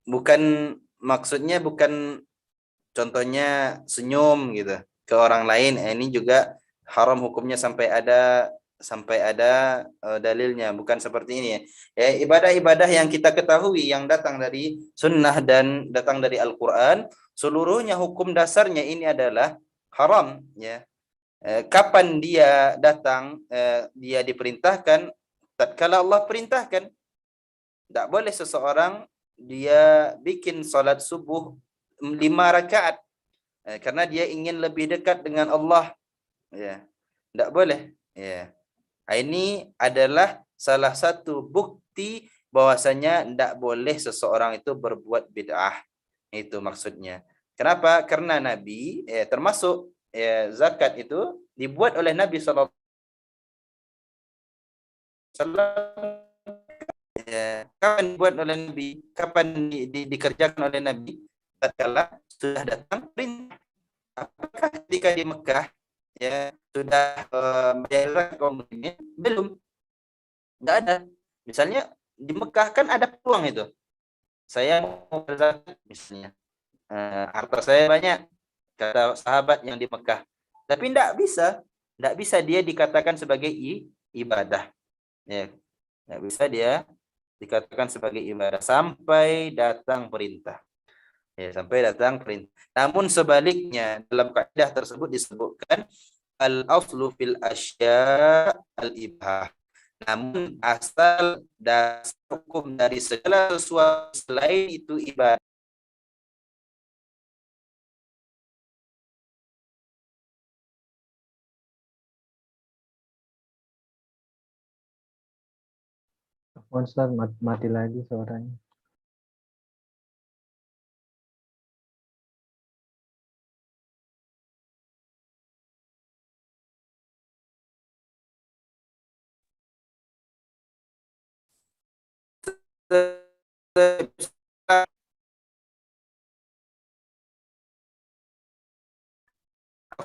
Bukan maksudnya bukan contohnya senyum gitu ke orang lain, ini juga haram hukumnya sampai ada dalilnya, bukan seperti ini, ya. Ibadah-ibadah yang kita ketahui yang datang dari sunnah dan datang dari Al-Qur'an, seluruhnya hukum dasarnya ini adalah haram, ya. Kapan dia datang, dia diperintahkan tatkala Allah perintahkan. Tidak boleh seseorang dia bikin salat subuh 5 rakaat karena dia ingin lebih dekat dengan Allah, ya. Tidak boleh, ya. Ini adalah salah satu bukti bahwasanya tidak boleh seseorang itu berbuat bid'ah. Itu maksudnya. Kenapa? Karena Nabi, termasuk zakat itu dibuat oleh Nabi SAW. Kapan dibuat oleh Nabi? Kapan dikerjakan oleh Nabi? Tatkala sudah datang perintah. Apakah ketika di Mekah, ya, sudah menjadi kaum muslimin? Belum. Enggak ada. Misalnya di Mekah kan ada peluang itu. Saya mau berzakat misalnya. Harta saya banyak, kata sahabat yang di Mekah. Tapi tidak bisa dia dikatakan sebagai ibadah. Ya, tidak bisa dia dikatakan sebagai ibadah sampai datang perintah. Ya, sampai datang perintah. Namun sebaliknya dalam kaidah tersebut disebutkan al-aslu fil asya al-ibah. Namun asal dasar hukum dari segala sesuatu selain itu ibadah. Ustaz, mati lagi suaranya.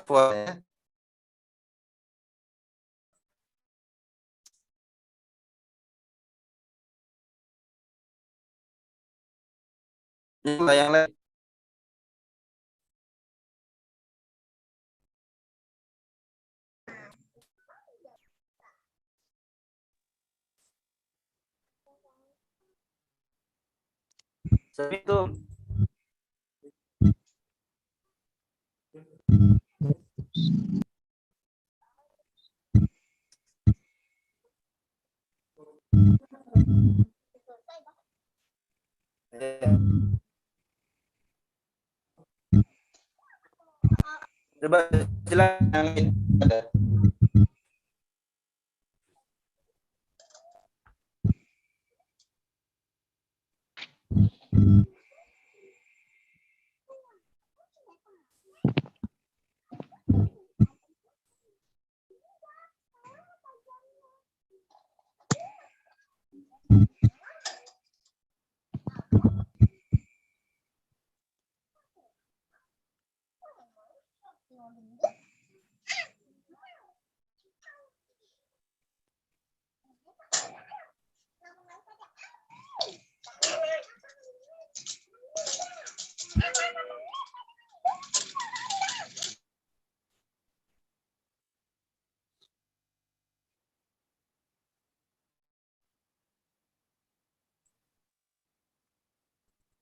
Afwan ya. Yang lain. Itu coba silakan yang lain ada.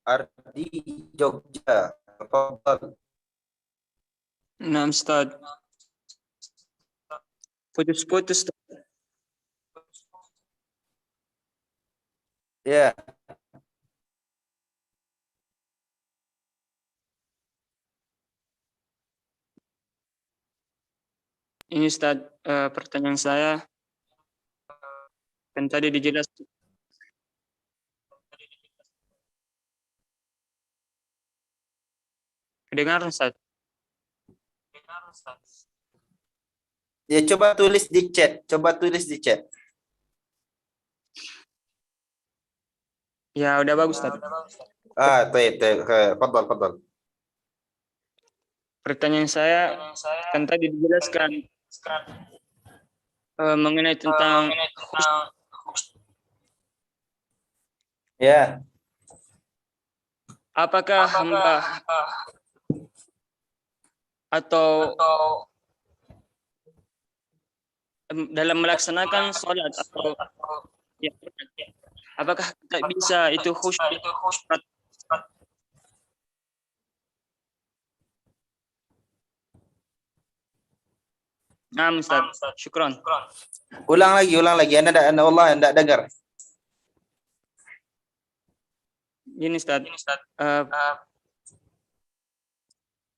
Ardi Jogja. Tafadhal. Nah, Ustaz. Putus-putus. Ustaz. Ya. Ini Ustaz, pertanyaan saya kan tadi dijelaskan. Kedengaran Ustaz? Ya coba tulis di chat, coba tulis di chat. Ya, udah bagus Ustaz. Taib. Fadhal. Pertanyaan saya kan tadi dijelaskan mengenai tentang Ya. apakah hamba atau dalam melaksanakan sholat atau ya, apakah kita bisa itu khusyuk? Nah, Ustaz, syukran. Ulang lagi. Anda enggak dengar. Ini Ustaz,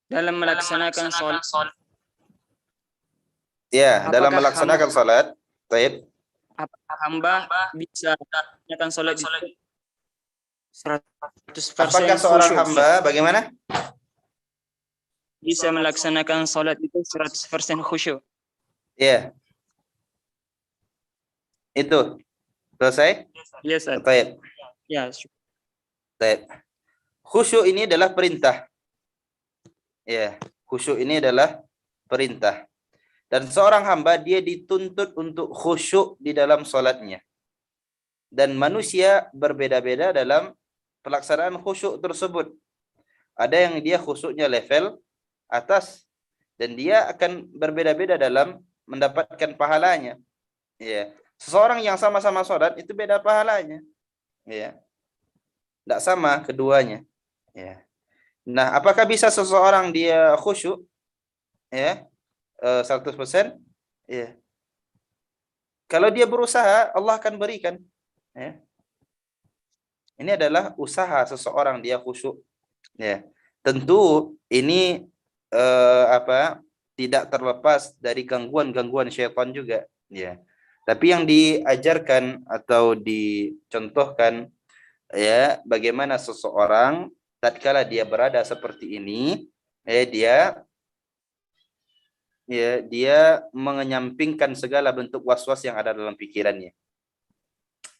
dalam melaksanakan sholat, Ya, dalam apakah melaksanakan salat. Taib. apakah hamba bisa melaksanakan sholat itu 100% Apakah seorang khusyuk, hamba bagaimana? bisa melaksanakan sholat itu 100% khusyuk? Ya. Itu. Selesai? Iya, Ustaz. Taib. Ya, Taib. Khusyuk ini adalah perintah. Ya, khusyuk ini adalah perintah. Dan seorang hamba dia dituntut untuk khusyuk di dalam solatnya. Dan manusia berbeda-beda dalam pelaksanaan khusyuk tersebut. Ada yang dia khusyuknya level atas dan dia akan berbeda-beda dalam mendapatkan pahalanya. Ya. Seseorang yang sama-sama solat itu beda pahalanya. Ya. Tidak sama keduanya. Ya. Nah, apakah bisa seseorang dia khusyuk? Ya. 100%? Ya. Kalau dia berusaha, Allah akan berikan. Ya. Ini adalah usaha seseorang dia khusyuk. Ya. Tentu ini tidak terlepas dari gangguan-gangguan syaitan juga. Ya. Tapi yang diajarkan atau dicontohkan ya bagaimana seseorang tatkala dia berada seperti ini, dia mengenyampingkan segala bentuk was-was yang ada dalam pikirannya.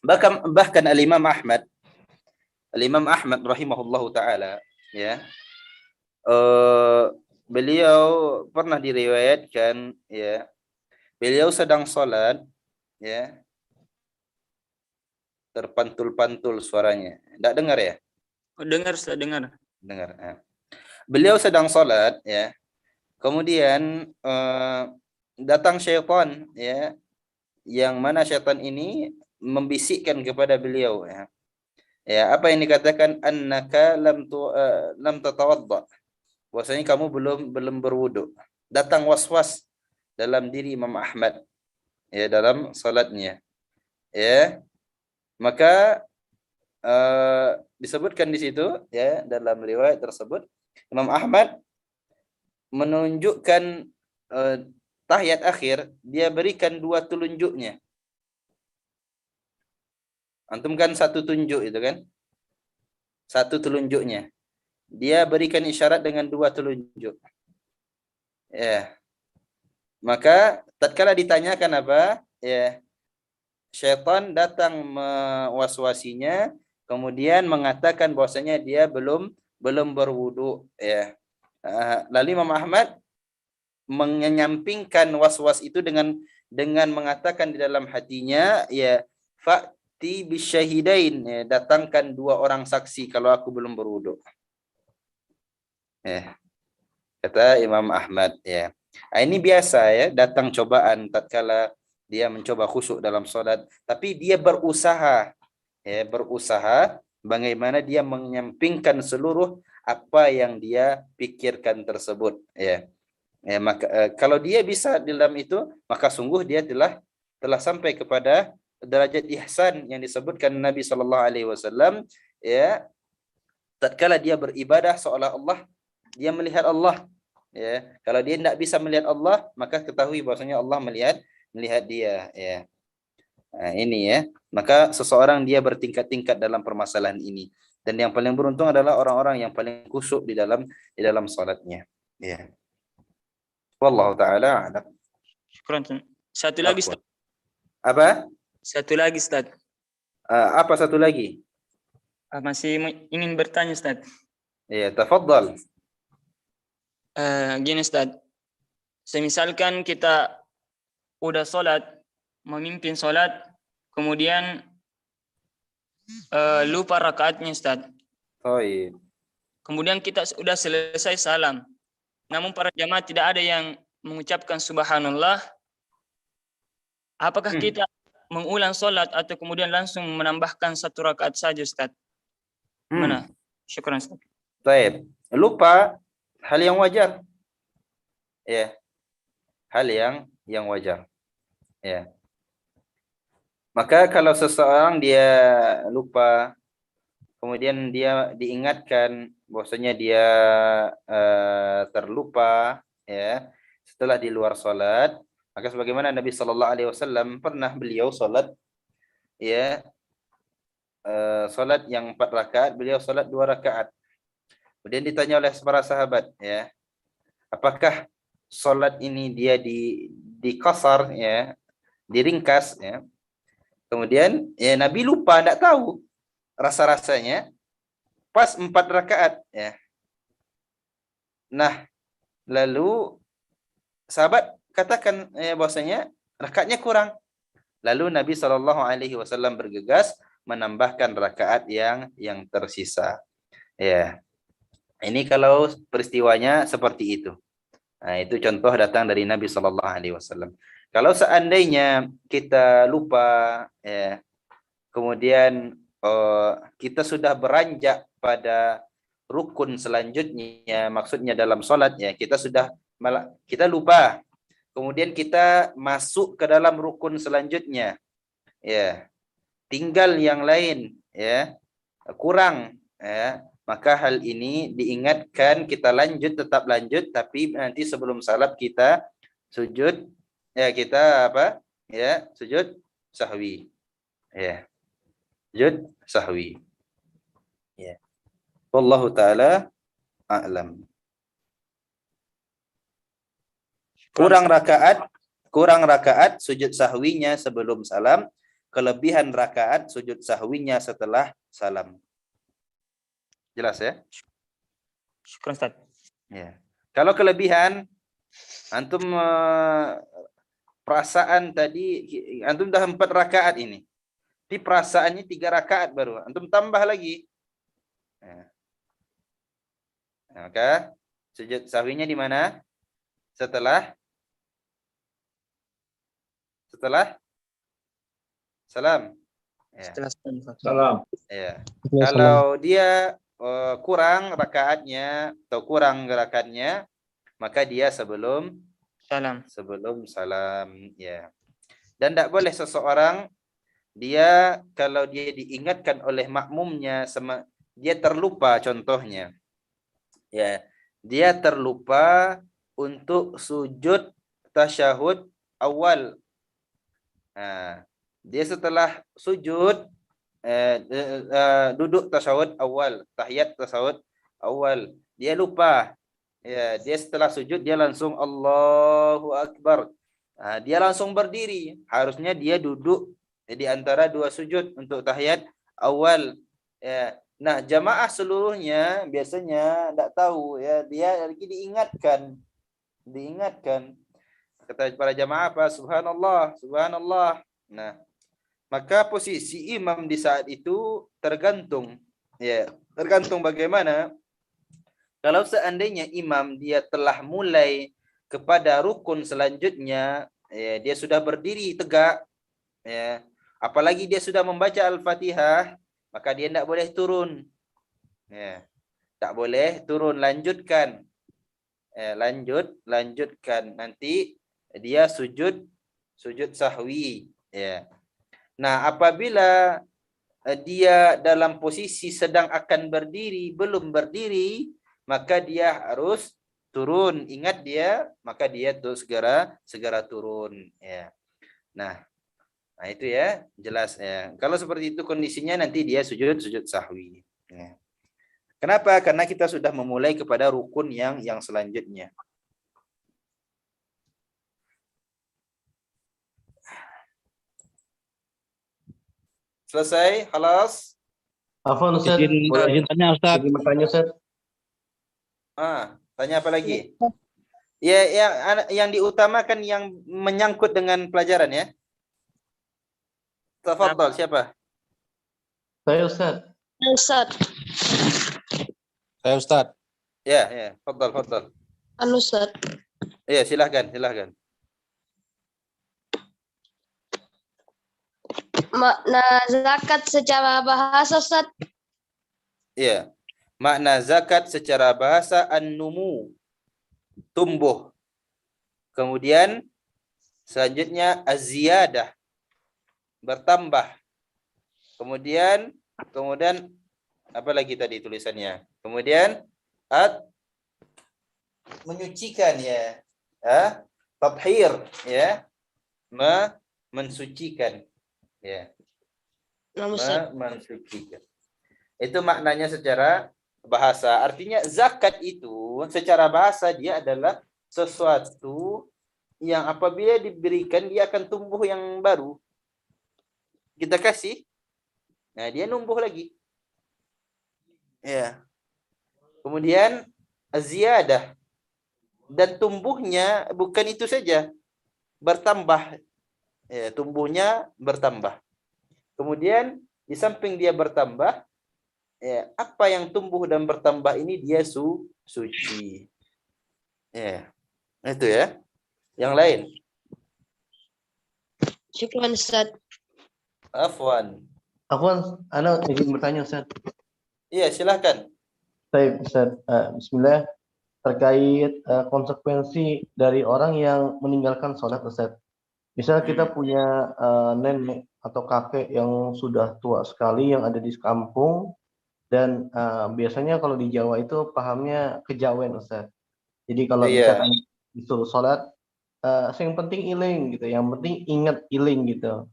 Bahkan Al-Imam Ahmad rahimahullahu taala ya beliau pernah diriwayatkan, ya, beliau sedang sholat, ya, terpantul-pantul suaranya. Tidak dengar ya? Oh, dengar Ustaz, dengar. Dengar. Ya. Beliau sedang sholat, ya, kemudian datang syaitan, ya, yang mana syaitan ini membisikkan kepada beliau, ya. Ya, apa yang dikatakan annaka lam tatawadda. Bahwasanya kamu belum berwudu. Datang was-was dalam diri Imam Ahmad, ya, dalam salatnya. Ya. Maka disebutkan di situ, ya, dalam riwayat tersebut Imam Ahmad menunjukkan tahiyat akhir, dia berikan 2 telunjuknya. Antum kan 1 tunjuk itu kan? 1 telunjuknya. Dia berikan isyarat dengan 2 telunjuk. Ya. Maka tatkala ditanyakan apa? Ya. Syaitan datang mewaswasinya, kemudian mengatakan bahwasanya dia belum berwudu, ya. Lalu Imam Ahmad menyampingkan was-was itu dengan mengatakan di dalam hatinya, ya, fa'ti bisyahidain, ya, datangkan 2 orang saksi kalau aku belum berwudu. Ya. Kata Imam Ahmad, ya. Ini biasa, ya, datang cobaan tatkala dia mencoba khusyuk dalam salat, tapi dia berusaha, ya, berusaha bagaimana dia menyampingkan seluruh apa yang dia pikirkan tersebut, ya. Ya, maka kalau dia bisa dalam itu, maka sungguh dia telah sampai kepada derajat ihsan yang disebutkan Nabi sallallahu alaihi wasallam, ya. Tatkala dia beribadah seolah Allah dia melihat Allah, ya. Kalau dia tidak bisa melihat Allah, maka ketahui bahwasanya Allah melihat dia, ya. Nah, ini, ya. Maka seseorang dia bertingkat-tingkat dalam permasalahan ini, dan yang paling beruntung adalah orang-orang yang paling khusyuk di dalam salatnya, ya. Wallahu taala a'lam. Syukran. Satu lagi Ustaz. Apa? Satu lagi Ustaz. Apa satu lagi? Masih ingin bertanya Ustaz. Ya, tafadhal. Gini Ustaz. Semisalkan kita udah sholat, memimpin sholat, kemudian lupa rakaatnya Ustaz. Baik. Kemudian kita sudah selesai salam. Namun para jamaah tidak ada yang mengucapkan subhanallah. Apakah kita mengulang sholat atau kemudian langsung menambahkan 1 rakaat saja Ustaz? Mana? Syukran Ustaz. Baik. Lupa hal yang wajar. Ya. Hal yang wajar. Ya. Maka kalau seseorang dia lupa, kemudian dia diingatkan bahwasanya dia terlupa, ya, setelah di luar salat, maka sebagaimana Nabi sallallahu alaihi wasallam pernah beliau salat, ya, salat yang 4 rakaat, beliau salat 2 rakaat. Kemudian ditanya oleh para sahabat, ya, apakah salat ini dia di qasar, ya, diringkas, ya. Kemudian, ya, Nabi lupa, tidak tahu rasa-rasanya pas 4 rakaat, ya. Nah, lalu sahabat katakan, ya, bahwasanya rakaatnya kurang. Lalu Nabi sallallahu alaihi wasallam bergegas menambahkan rakaat yang tersisa. Ya. Ini kalau peristiwanya seperti itu. Nah, itu contoh datang dari Nabi sallallahu alaihi wasallam. Kalau seandainya kita lupa, ya, kemudian kita sudah beranjak pada rukun selanjutnya, maksudnya dalam sholat, ya, kita lupa, kemudian kita masuk ke dalam rukun selanjutnya, ya, tinggal yang lain, ya, kurang, ya, maka hal ini diingatkan, kita tetap lanjut, tapi nanti sebelum salat kita sujud, ya, kita apa, ya, sujud sahwi, ya. Sujud sahwi. Ya. Wallahu taala a'lam. Kurang rakaat sujud sahwinya sebelum salam, kelebihan rakaat sujud sahwinya setelah salam. Jelas, ya? Syukran Ustaz. Ya. Kalau kelebihan, antum perasaan tadi, antum dah 4 rakaat ini. Tapi perasaannya 3 rakaat baru. Antum tambah lagi. Maka sujud sahwinya di mana? Setelah salam. Ya. Setelah Salam. Ya. Kalau dia kurang rakaatnya atau kurang rakaatnya, maka dia sebelum salam, ya. Dan tidak boleh seseorang dia kalau dia diingatkan oleh makmumnya dia terlupa, contohnya. Ya, dia terlupa untuk sujud tasyahud awal. Nah, dia setelah sujud duduk tasyahud awal, tahiyat tasyahud awal, dia lupa. Ya, dia setelah sujud dia langsung Allahu Akbar. Nah, dia langsung berdiri. Harusnya dia duduk di antara 2 sujud untuk tahiyat awal. Ya. Nah, jamaah seluruhnya biasanya tidak tahu, ya, dia lagi diingatkan. Kata para jamaah apa? Subhanallah, subhanallah. Nah, maka posisi imam di saat itu tergantung, ya, tergantung bagaimana. Kalau seandainya imam dia telah mulai kepada rukun selanjutnya, ya, dia sudah berdiri tegak, ya, apalagi dia sudah membaca Al-Fatihah, maka dia tidak boleh turun. Ya, tak boleh turun, lanjutkan. Lanjutkan. Nanti dia sujud sahwi. Ya. Nah, apabila dia dalam posisi sedang akan berdiri, belum berdiri, maka dia harus turun. Ingat dia, maka dia tuh segera turun. Ya. Nah, itu ya, jelas ya. Kalau seperti itu kondisinya, nanti dia sujud sahwi. Ya. Kenapa? Karena kita sudah memulai kepada rukun yang selanjutnya. Selesai? Halas? Afwan Ustaz, izin tanya Ustaz. Izin bertanya Ustaz. Tanya apa lagi? Ya, yang diutamakan yang menyangkut dengan pelajaran, ya. Tafadhal, siapa? Saya Ustaz. Ustaz. Saya Ustaz. Ya, fadhal. Ustaz. Ya, silahkan. Makna zakat secara bahasa, Ustaz. Ya. Makna zakat secara bahasa an-numu, tumbuh. Kemudian selanjutnya az-ziyadah, bertambah. Kemudian apa lagi tadi tulisannya? Kemudian menyucikan, ya. Tathhir, ya. Mensucikan. Ya. Mensucikan. Itu maknanya secara bahasa. Artinya zakat itu secara bahasa dia adalah sesuatu yang apabila diberikan dia akan tumbuh yang baru. Kita kasih, nah dia numbuh lagi. Ya. Kemudian ziyadah, dan tumbuhnya bukan itu saja, bertambah. Ya, tumbuhnya bertambah. Kemudian di samping dia bertambah, ya, apa yang tumbuh dan bertambah ini dia suci. Ya. Itu ya. Yang lain. Syukran Ustaz. Afwan, Ana izin bertanya Ustaz. Iya, silahkan. Baik Ustaz. Bismillah, terkait konsekuensi dari orang yang meninggalkan sholat Ustaz. Misalnya kita punya nenek atau kakek yang sudah tua sekali yang ada di kampung, dan biasanya kalau di Jawa itu pahamnya kejawen Ustaz. Jadi kalau misalkan disuruh sholat, yang penting iling gitu, yang penting ingat iling gitu.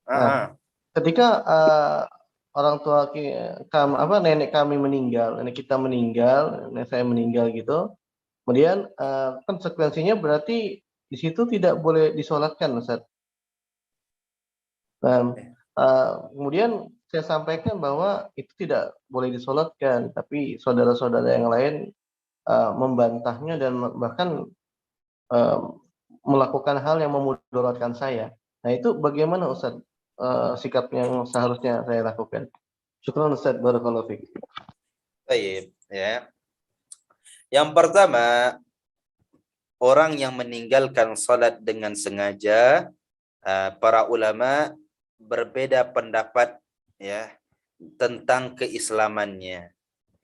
Nah, ketika orang tua nenek kami meninggal, nenek kita meninggal, nenek saya meninggal gitu, kemudian konsekuensinya berarti di situ tidak boleh disolatkan, Ustaz. Kemudian saya sampaikan bahwa itu tidak boleh disolatkan, tapi saudara-saudara yang lain membantahnya dan bahkan eh, melakukan hal yang memudaratkan saya. Nah, itu bagaimana Ustaz sikap yang seharusnya saya lakukan? Syukran Ustaz, barakallahu fiik. Baik, ya. Yang pertama, orang yang meninggalkan salat dengan sengaja, para ulama berbeda pendapat ya tentang keislamannya,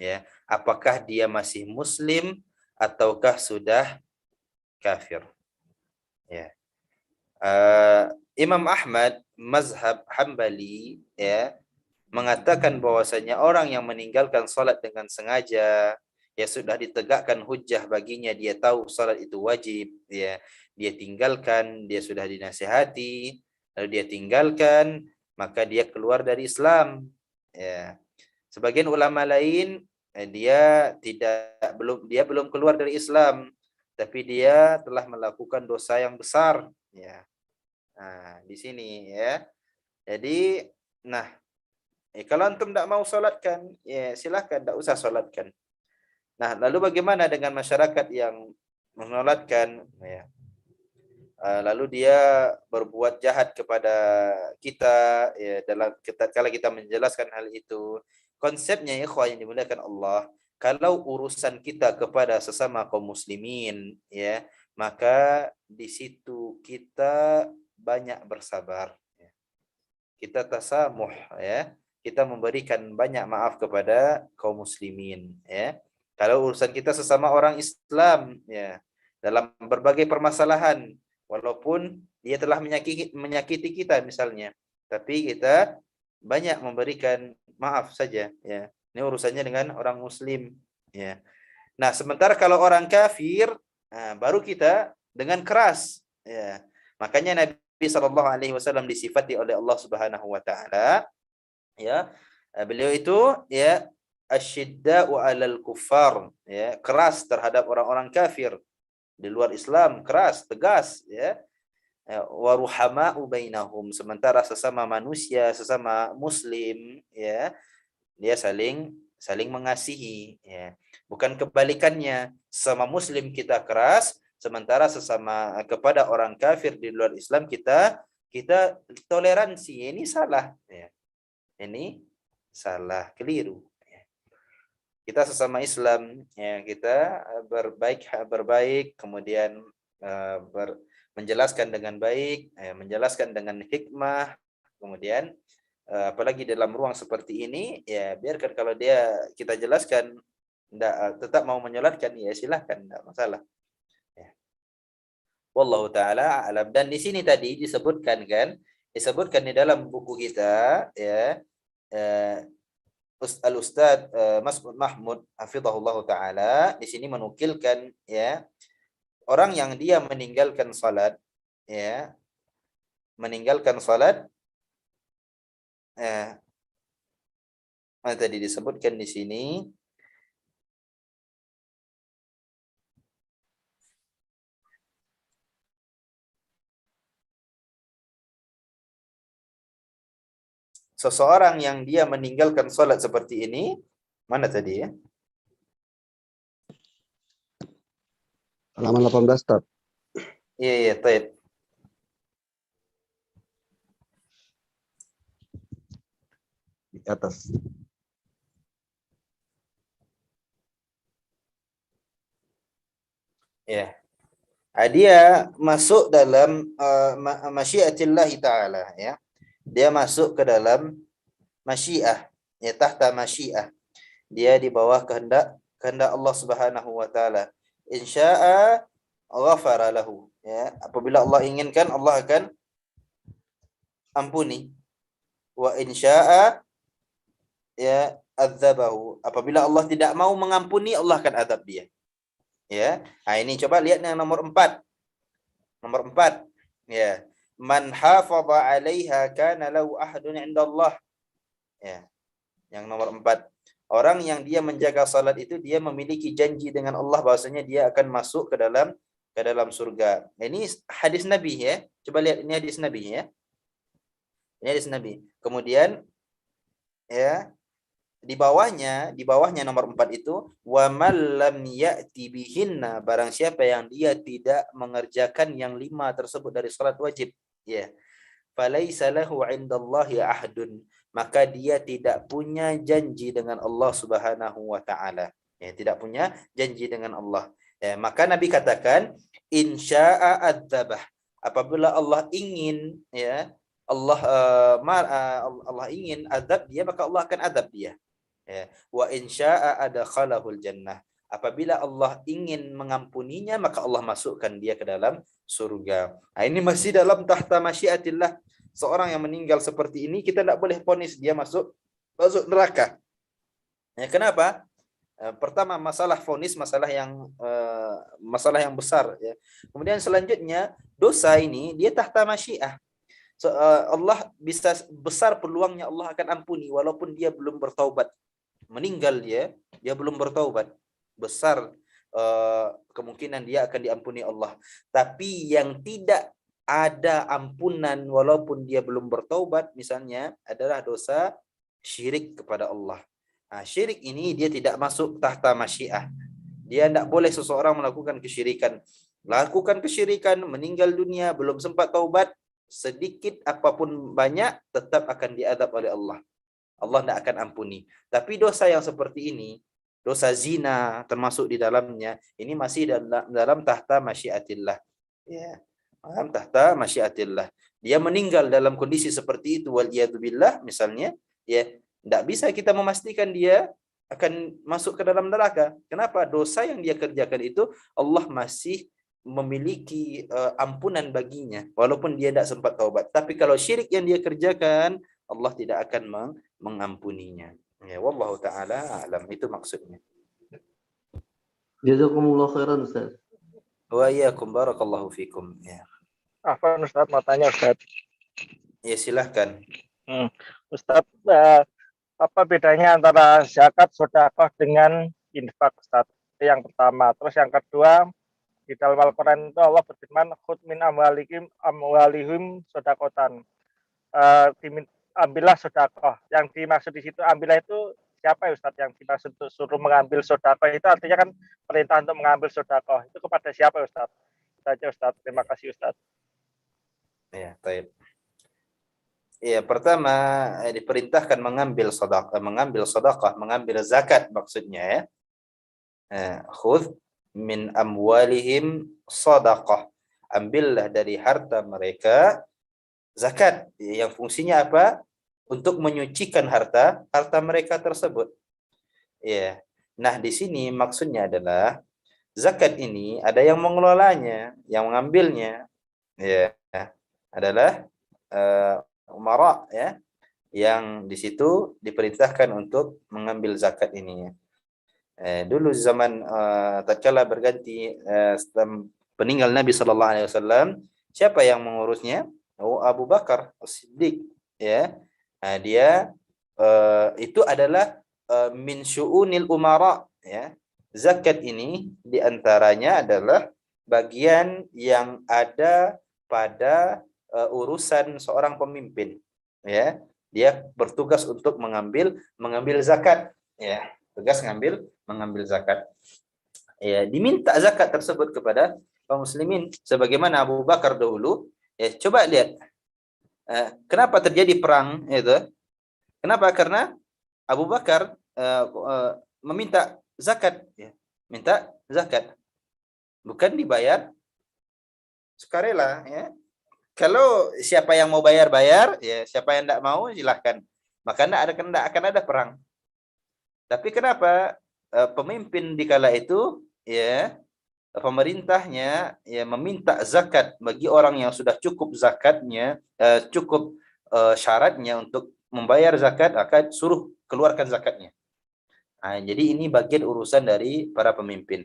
ya. Apakah dia masih muslim ataukah sudah kafir? Ya. Imam Ahmad mazhab Hambali ya mengatakan bahwasanya orang yang meninggalkan salat dengan sengaja, ya sudah ditegakkan hujjah baginya, dia tahu salat itu wajib, ya dia tinggalkan, dia sudah dinasihati, lalu dia tinggalkan, maka dia keluar dari Islam. Ya. Sebagian ulama lain dia belum keluar dari Islam, tapi dia telah melakukan dosa yang besar. Ya. Nah, di sini ya. Jadi, nah, kalau antum tidak mau salatkan, ya silahkan, tidak usah salatkan. Nah, lalu bagaimana dengan masyarakat yang mensolatkan? Ya. Lalu dia berbuat jahat kepada kita, ya kalau kita menjelaskan hal itu. Konsepnya ikhwan yang dimuliakan Allah, kalau urusan kita kepada sesama kaum muslimin, ya maka di situ kita banyak bersabar, kita tasamuh, ya kita memberikan banyak maaf kepada kaum muslimin, ya. Kalau urusan kita sesama orang Islam, ya dalam berbagai permasalahan, walaupun dia telah menyakiti kita misalnya, tapi kita banyak memberikan maaf saja, ya. Ini urusannya dengan orang muslim, ya. Nah, sementara kalau orang kafir, baru kita dengan keras, ya. Makanya Nabi SAW disifati oleh Allah Subhanahu wa taala, ya. Beliau itu ya asyidda'u 'alal kuffar, ya, keras terhadap orang-orang kafir. Di luar Islam keras, tegas, ya. Wa ruhama'u bainahum, sementara sesama manusia, sesama muslim, ya, dia saling mengasihi, ya. Bukan kebalikannya, sama muslim kita keras, sementara sesama kepada orang kafir di luar Islam kita toleransi. Ini salah, ya. Ini salah, keliru. Kita sesama Islam, ya kita berbaik, kemudian menjelaskan dengan baik, menjelaskan dengan hikmah, kemudian apalagi dalam ruang seperti ini, ya biarkan kalau kita jelaskan tetap mau menyolatkan, ya silahkan, tidak masalah. Ya. Wallahu taala a'lam. Dan di sini tadi disebutkan di dalam buku kita, ya, Al-Ustaz Mas'ud Mahmud hafizahullah taala di sini menukilkan, ya, orang yang dia meninggalkan salat, ya, tadi disebutkan di sini, seseorang yang dia meninggalkan salat seperti ini, mana tadi ya? Halaman 18, Ustaz. Iya, baik. Di atas. Ya. Dia masuk dalam masyiatillah ta'ala, ya. Dia masuk ke dalam masyiah, ya, tahta masyiah. Dia di bawah kehendak Allah Subhanahu wa taala. Insya'a ghafara lahu, ya. Apabila Allah inginkan, Allah akan ampuni. Wa insya'a ya adzabahu. Apabila Allah tidak mau mengampuni, Allah akan azab dia. Ya. Nah, ini coba lihat yang nomor 4. Nomor 4, ya. Man hafadha 'alaiha kana lahu ahadun 'indallah. Ya. Yang nomor 4. Orang yang dia menjaga salat itu dia memiliki janji dengan Allah bahwasanya dia akan masuk ke dalam surga. Ini hadis Nabi, ya. Coba lihat, ini hadis Nabi, ya. Ini hadis Nabi. Kemudian, ya, di bawahnya nomor 4 itu wa man lam ya'ti bihinna, barang siapa yang dia tidak mengerjakan yang 5 tersebut dari salat wajib, ya. Falaisa lahu 'indallahi ahdun, maka dia tidak punya janji dengan Allah Subhanahu wa taala. Ya, tidak punya janji dengan Allah. Ya, maka Nabi katakan insya'a adzabah. Apabila Allah ingin, ya, Allah ingin azab dia, maka Allah akan azab dia. Ya. Wa insya'a adkhalahul jannah. Apabila Allah ingin mengampuninya, maka Allah masukkan dia ke dalam surga. Nah, ini masih dalam tahta masyiatillah. Seorang yang meninggal seperti ini, kita tidak boleh vonis dia masuk neraka. Ya, kenapa? Pertama, masalah vonis, masalah yang besar. Ya. Kemudian selanjutnya, dosa ini dia tahta masyiah. Allah bisa besar peluangnya Allah akan ampuni walaupun dia belum bertaubat. Meninggal dia belum bertaubat, besar kemungkinan dia akan diampuni Allah. Tapi yang tidak ada ampunan walaupun dia belum bertaubat misalnya adalah dosa syirik kepada Allah. Nah, syirik ini dia tidak masuk tahta masyiah. Dia tidak boleh seseorang melakukan kesyirikan. Lakukan kesyirikan, meninggal dunia, belum sempat taubat, sedikit apapun banyak tetap akan diadab oleh Allah. Allah tidak akan ampuni. Tapi dosa yang seperti ini, dosa zina termasuk di dalamnya, ini masih dalam tahta masyiatillah. Ya, dalam tahta masyiatillah. Dia meninggal dalam kondisi seperti itu, waliyadzubillah misalnya, ya, tidak bisa kita memastikan dia akan masuk ke dalam neraka. Kenapa? Dosa yang dia kerjakan itu Allah masih memiliki ampunan baginya walaupun dia tidak sempat taubat. Tapi kalau syirik yang dia kerjakan, Allah tidak akan mengampuninya. Ya, wallahu taala alam, itu maksudnya. Jazakumullah khairan Ustaz. Wa iyyakum, barakallahu fikum. Ya. Afwan Ustaz, mau tanya Ustaz. Ya, silahkan. Ustaz, apa bedanya antara zakat, sedekah dengan infak Ustaz? Itu yang pertama. Terus yang kedua, di dalam Al-Quran itu Allah berfirman, khud min amwalihim sodakotan. Ambillah sodakoh. Yang dimaksud di situ ambillah itu siapa ya Ustaz? Yang dimaksud suruh mengambil sodakoh itu artinya kan perintah untuk mengambil sodakoh. Itu kepada siapa Ustaz? Itu aja Ustaz. Terima kasih Ustaz. Ya, baik. Ya, pertama diperintahkan mengambil sedekah, mengambil zakat maksudnya, ya. Khudh min amwalihim sadaqah. Ambillah dari harta mereka zakat, yang fungsinya apa? Untuk menyucikan harta mereka tersebut. Ya. Nah, di sini maksudnya adalah zakat ini ada yang mengelolanya, yang mengambilnya, ya, adalah umara, ya, yang di situ diperintahkan untuk mengambil zakat ini. Dulu zaman tatkala berganti peninggal Nabi sallallahu alaihi wasallam, siapa yang mengurusnya? Abu Bakar As-Siddiq, ya. Nah, dia itu adalah min syu'unil umara, ya. Zakat ini diantaranya adalah bagian yang ada pada urusan seorang pemimpin, ya. Dia bertugas untuk mengambil zakat, ya. Tugas mengambil zakat. Ya, diminta zakat tersebut kepada kaum muslimin sebagaimana Abu Bakar dahulu. Ya, coba lihat. Kenapa terjadi perang itu? Kenapa? Karena Abu Bakar meminta zakat, ya. Minta zakat. Bukan dibayar sukarela, ya. Kalau siapa yang mau bayar, ya. Siapa yang tidak mau silahkan. Maka tidak akan ada perang. Tapi kenapa pemimpin di kala itu, ya, pemerintahnya, ya, meminta zakat bagi orang yang sudah cukup zakatnya, cukup syaratnya untuk membayar zakat, akan suruh keluarkan zakatnya. Nah, jadi ini bagian urusan dari para pemimpin.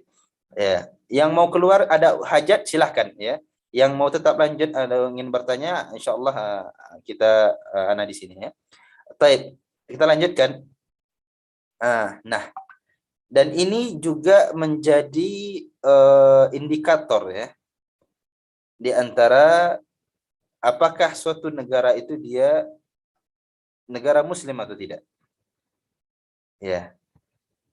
Ya, yang mau keluar ada hajat silahkan, ya. Yang mau tetap lanjut ada ingin bertanya, insyaallah kita ana di sini, ya. Baik, kita lanjutkan. Nah, dan ini juga menjadi indikator, ya, di antara apakah suatu negara itu dia negara muslim atau tidak. Ya.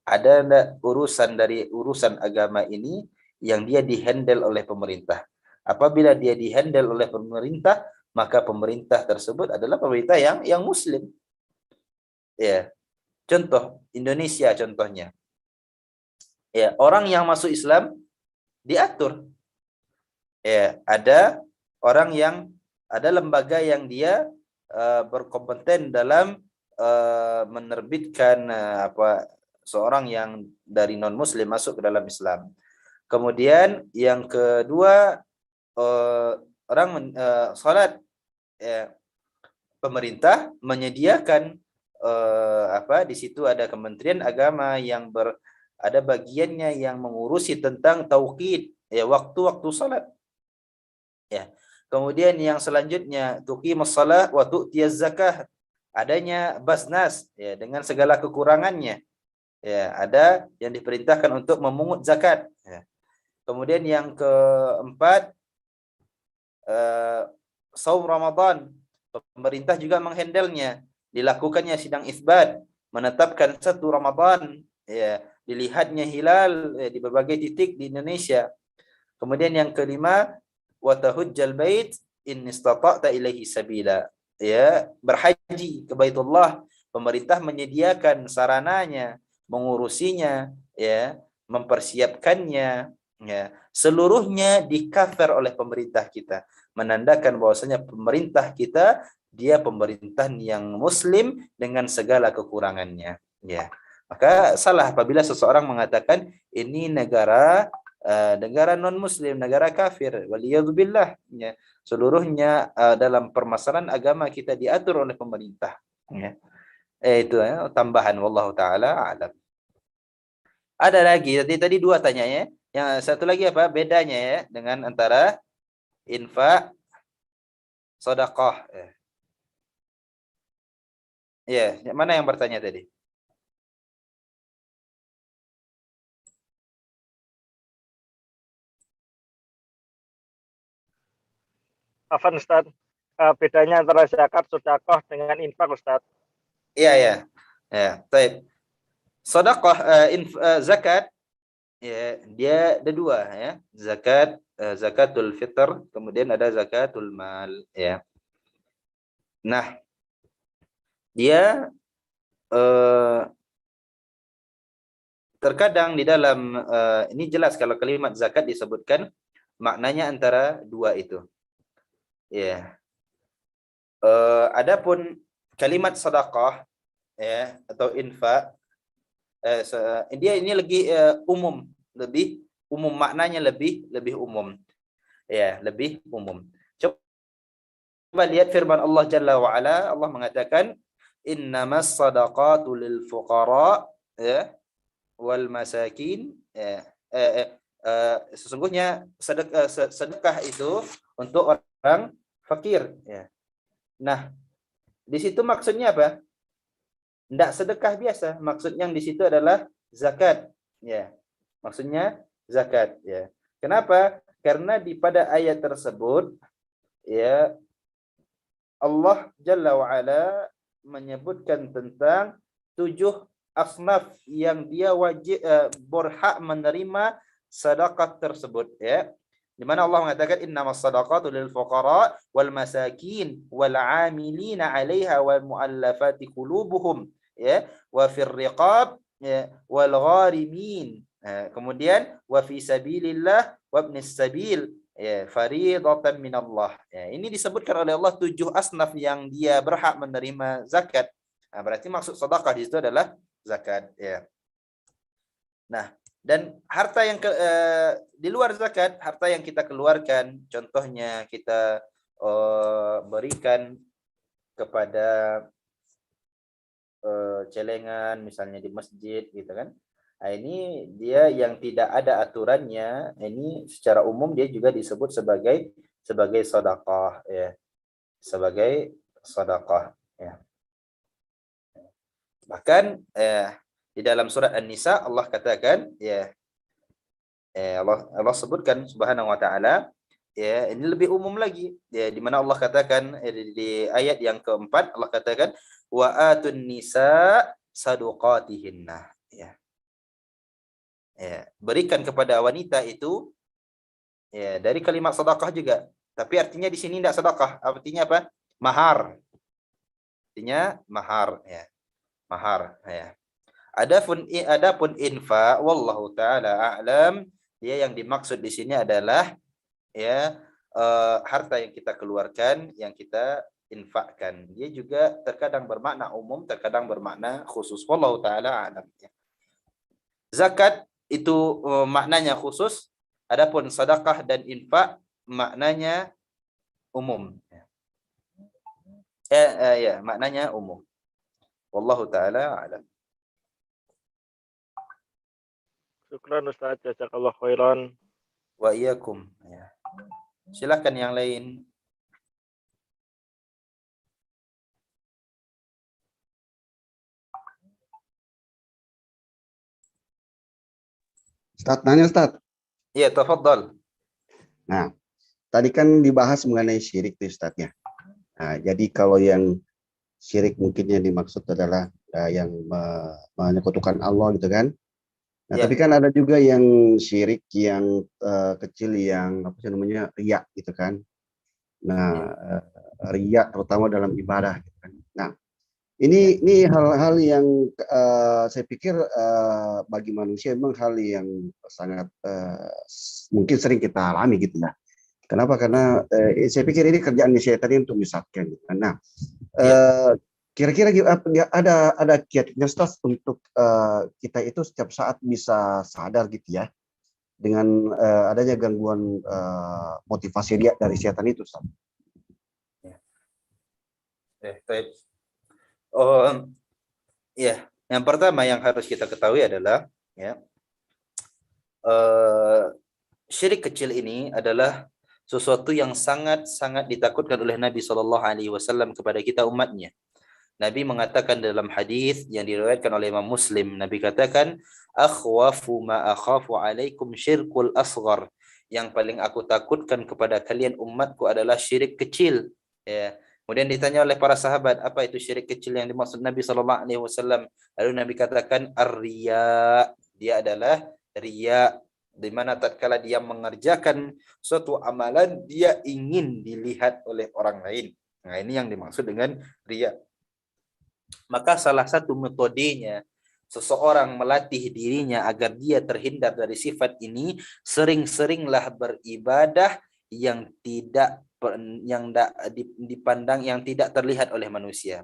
Ada enggak urusan dari urusan agama ini yang dia dihandle oleh pemerintah? Apabila dia dihandle oleh pemerintah, maka pemerintah tersebut adalah pemerintah yang muslim. Ya. Contoh Indonesia contohnya. Ya, orang yang masuk Islam diatur. Ya, ada orang yang ada lembaga yang dia berkompeten dalam menerbitkan seorang yang dari non muslim masuk ke dalam Islam. Kemudian yang kedua orang salat, ya, pemerintah menyediakan di situ ada Kementerian Agama yang ada bagiannya yang mengurusi tentang tauqid, ya, waktu-waktu salat. Ya. Kemudian yang selanjutnya tuqimus shalah wa tu'tiyaz zakah. Adanya Basnas, ya, dengan segala kekurangannya. Ya, ada yang diperintahkan untuk memungut zakat. Ya. Kemudian yang keempat saum Ramadan. Pemerintah juga menghandlenya. Dilakukannya sidang isbat, menetapkan 1 Ramadan, ya, dilihatnya hilal, ya, di berbagai titik di Indonesia. Kemudian yang kelima wa tahujjal bait in istata'ta ilaihi sabila. Ya, berhaji ke Baitullah, pemerintah menyediakan sarananya, mengurusinya, ya, mempersiapkannya, ya. Seluruhnya di-cover oleh pemerintah kita, menandakan bahwasanya pemerintah kita dia pemerintahan yang muslim dengan segala kekurangannya, ya. Maka salah apabila seseorang mengatakan ini negara non muslim, negara kafir, waliyadzubillah, ya. Seluruhnya dalam permasalahan agama kita diatur oleh pemerintah, ya. Itu ya, tambahan, wallahu taala alam. Ada lagi, tadi 2 tanyanya. Yang satu lagi apa bedanya ya dengan antara infak, sedekah, ya. Ya, mana yang bertanya tadi? Afan Ustaz, bedanya antara zakat, sedekah dengan infak Ustaz. Iya, ya. Ya, baik. Sedekah, zakat, ya, dia ada 2 ya. Zakat, zakatul fitr, kemudian ada zakatul mal, ya. Nah, dia terkadang di dalam ini jelas kalau kalimat zakat disebutkan maknanya antara 2 itu. Ya. Adapun kalimat sedekah, ya, atau infak, dia ini lebih umum maknanya, lebih umum. Ya, lebih umum. Coba lihat firman Allah Jalla wa Ala, Allah mengatakan innamas sadaqatu lil fuqara, ya, wal masakin, ya. Sesungguhnya sedekah itu untuk orang fakir, ya. Nah, di situ maksudnya apa? Tidak sedekah biasa, maksudnya di situ adalah zakat, ya. Maksudnya zakat, ya. Kenapa? Karena pada ayat tersebut, ya, Allah Jalla wa Ala menyebutkan tentang 7 asnaf yang dia wajib berhak menerima sedekah tersebut, ya. Di mana Allah mengatakan innamas shadaqatu lil fuqara wal masakin wal 'amilina 'alaiha wal mu'allafati qulubuhum, ya, wa fir riqab, ya, wal gharimin. Kemudian wa fi sabilillah wa ibnis sabil, ya, fariidatan minallah. Ya, ini disebutkan oleh Allah 7 asnaf yang dia berhak menerima zakat. Nah, berarti maksud sedekah di situ adalah zakat, ya. Nah, dan harta yang di luar zakat, harta yang kita keluarkan, contohnya kita berikan kepada celengan misalnya di masjid, gitu kan. Nah, ini dia yang tidak ada aturannya, ini secara umum dia juga disebut sebagai sedekah, ya. Sebagai sedekah, ya. Bahkan di dalam surat An-Nisa Allah katakan, ya, Allah sebutkan Subhanahu wa taala, ya, ini lebih umum lagi, ya, di mana Allah katakan di ayat yang keempat Allah katakan wa atun nisa saduqatihinna. Ya. Ya, berikan kepada wanita itu ya dari kalimat sedekah juga. Tapi artinya di sini tidak sedekah. Artinya apa? Mahar. Artinya mahar ya. Mahar ya. Adapun infak wallahu taala a'lam, dia yang dimaksud di sini adalah ya harta yang kita keluarkan, yang kita infakkan. Dia juga terkadang bermakna umum, terkadang bermakna khusus. Wallahu taala a'lam. Zakat itu maknanya khusus, adapun sedekah dan infak maknanya umum. Ya, maknanya umum. Wallahu taala a'lam. Syukran Ustaz, jazakallah khairan. Wa iyyakum. Ya. Silakan yang lain. Ustaz, nanya Ustaz. Ya, tafadhal. Nah, tadi kan dibahas mengenai syirik tuh Ustaz ya. Nah, jadi kalau yang syirik mungkin yang dimaksud adalah yang menyekutukan Allah gitu kan. Nah, Ya. tapi kan ada juga yang syirik yang kecil yang apa sih namanya riya gitu kan. Nah, riya terutama dalam ibadah gitu kan. Nah, ini hal-hal yang saya pikir bagi manusia memang hal yang sangat mungkin sering kita alami gitu ya. Kenapa? Karena saya pikir ini kerjaan syaitan untuk menyesatkan. Nah, kira-kira ada kiat-kiatnya Ustaz untuk kita itu setiap saat bisa sadar gitu ya dengan adanya gangguan motivasi dia dari syaitan itu Ustaz. Baik. Ya, yang pertama yang harus kita ketahui adalah ya syirik kecil ini adalah sesuatu yang sangat-sangat ditakutkan oleh Nabi SAW kepada kita umatnya. Nabi mengatakan dalam hadis yang diriwayatkan oleh Imam Muslim, Nabi katakan, akhwafu ma akhafu alaikum syirkul asghar. Yang paling aku takutkan kepada kalian umatku adalah syirik kecil. Ya. Kemudian ditanya oleh para sahabat, apa itu syirik kecil yang dimaksud Nabi SAW? Lalu Nabi katakan, ar-riya. Dia adalah riya, di mana tatkala dia mengerjakan suatu amalan, dia ingin dilihat oleh orang lain. Nah, ini yang dimaksud dengan riya. Maka salah satu metodenya seseorang melatih dirinya agar dia terhindar dari sifat ini, sering-seringlah beribadah yang tidak dipandang, yang tidak terlihat oleh manusia.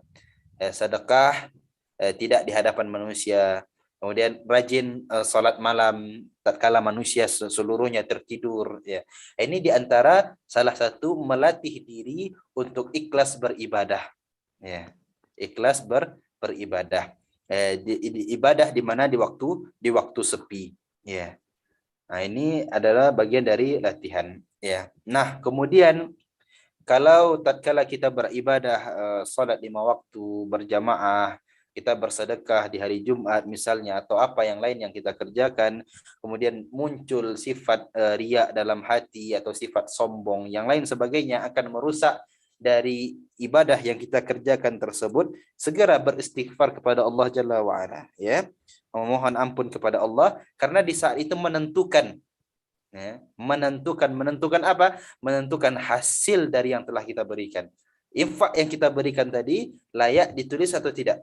Sedekah tidak di hadapan manusia. Kemudian rajin salat malam tatkala manusia seluruhnya tertidur ya. Ini diantara salah satu melatih diri untuk ikhlas beribadah ya. Ikhlas beribadah. Ibadah di mana di waktu sepi ya. Nah, ini adalah bagian dari latihan ya. Nah, kemudian kalau tatkala kita beribadah salat 5 waktu berjamaah, kita bersedekah di hari Jumat misalnya, atau apa yang lain yang kita kerjakan, kemudian muncul sifat riya dalam hati atau sifat sombong, yang lain sebagainya, akan merusak dari ibadah yang kita kerjakan tersebut. Segera beristighfar kepada Allah Jalla wa'ala ya, memohon ampun kepada Allah, karena di saat itu menentukan ya, menentukan apa? Menentukan hasil dari yang telah kita berikan. Infak yang kita berikan tadi layak ditulis atau tidak?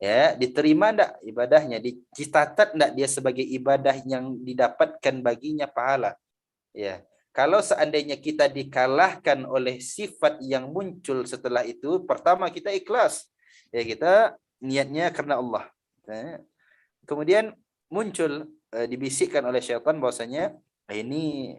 Ya, diterima enggak ibadahnya, dicatat enggak dia sebagai ibadah yang didapatkan baginya pahala. Ya. Kalau seandainya kita dikalahkan oleh sifat yang muncul setelah itu, pertama kita ikhlas. Ya, kita niatnya karena Allah. Ya. Kemudian muncul dibisikkan oleh syaitan bahwasanya ini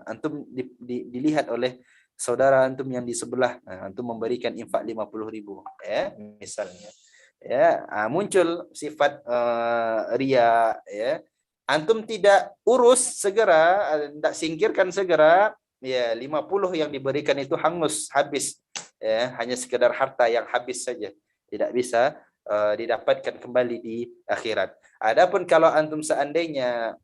antum dilihat oleh saudara antum yang di sebelah, antum memberikan infak 50.000 ya misalnya. Ya, muncul sifat riya ya. Antum tidak urus segera, tidak singkirkan segera, ya 50 yang diberikan itu hangus, habis. Ya, hanya sekedar harta yang habis saja. Tidak bisa didapatkan kembali di akhirat. Adapun kalau antum seandainya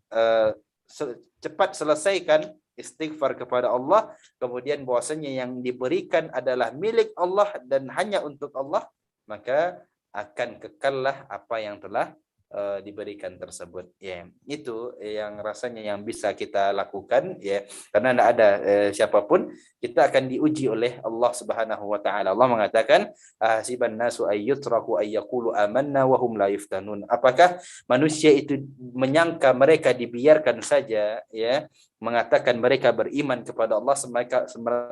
cepat selesaikan istighfar kepada Allah, kemudian bahwasanya yang diberikan adalah milik Allah dan hanya untuk Allah, maka akan kekallah apa yang telah diberikan tersebut. Ya, itu yang rasanya yang bisa kita lakukan, ya, karena tidak ada siapapun, kita akan diuji oleh Allah Subhanahu wa taala. Allah mengatakan, "Hasiban nasu ayyutraku ayyaqulu amanna wa hum la yuftanun." Apakah manusia itu menyangka mereka dibiarkan saja, ya, mengatakan mereka beriman kepada Allah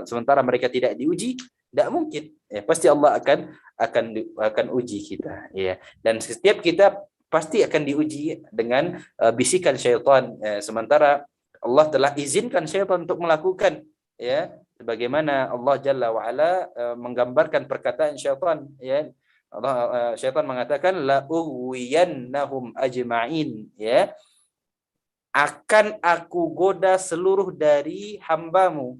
sementara mereka tidak diuji? Tidak mungkin. Ya, pasti Allah akan uji kita, ya. Dan setiap kita pasti akan diuji dengan bisikan syaitan, sementara Allah telah izinkan syaitan untuk melakukan, ya, sebagaimana Allah Jalla wa Ala menggambarkan perkataan syaitan, ya. Syaitan mengatakan la uwiyannahum ajma'in, ya, akan aku goda seluruh dari hambamu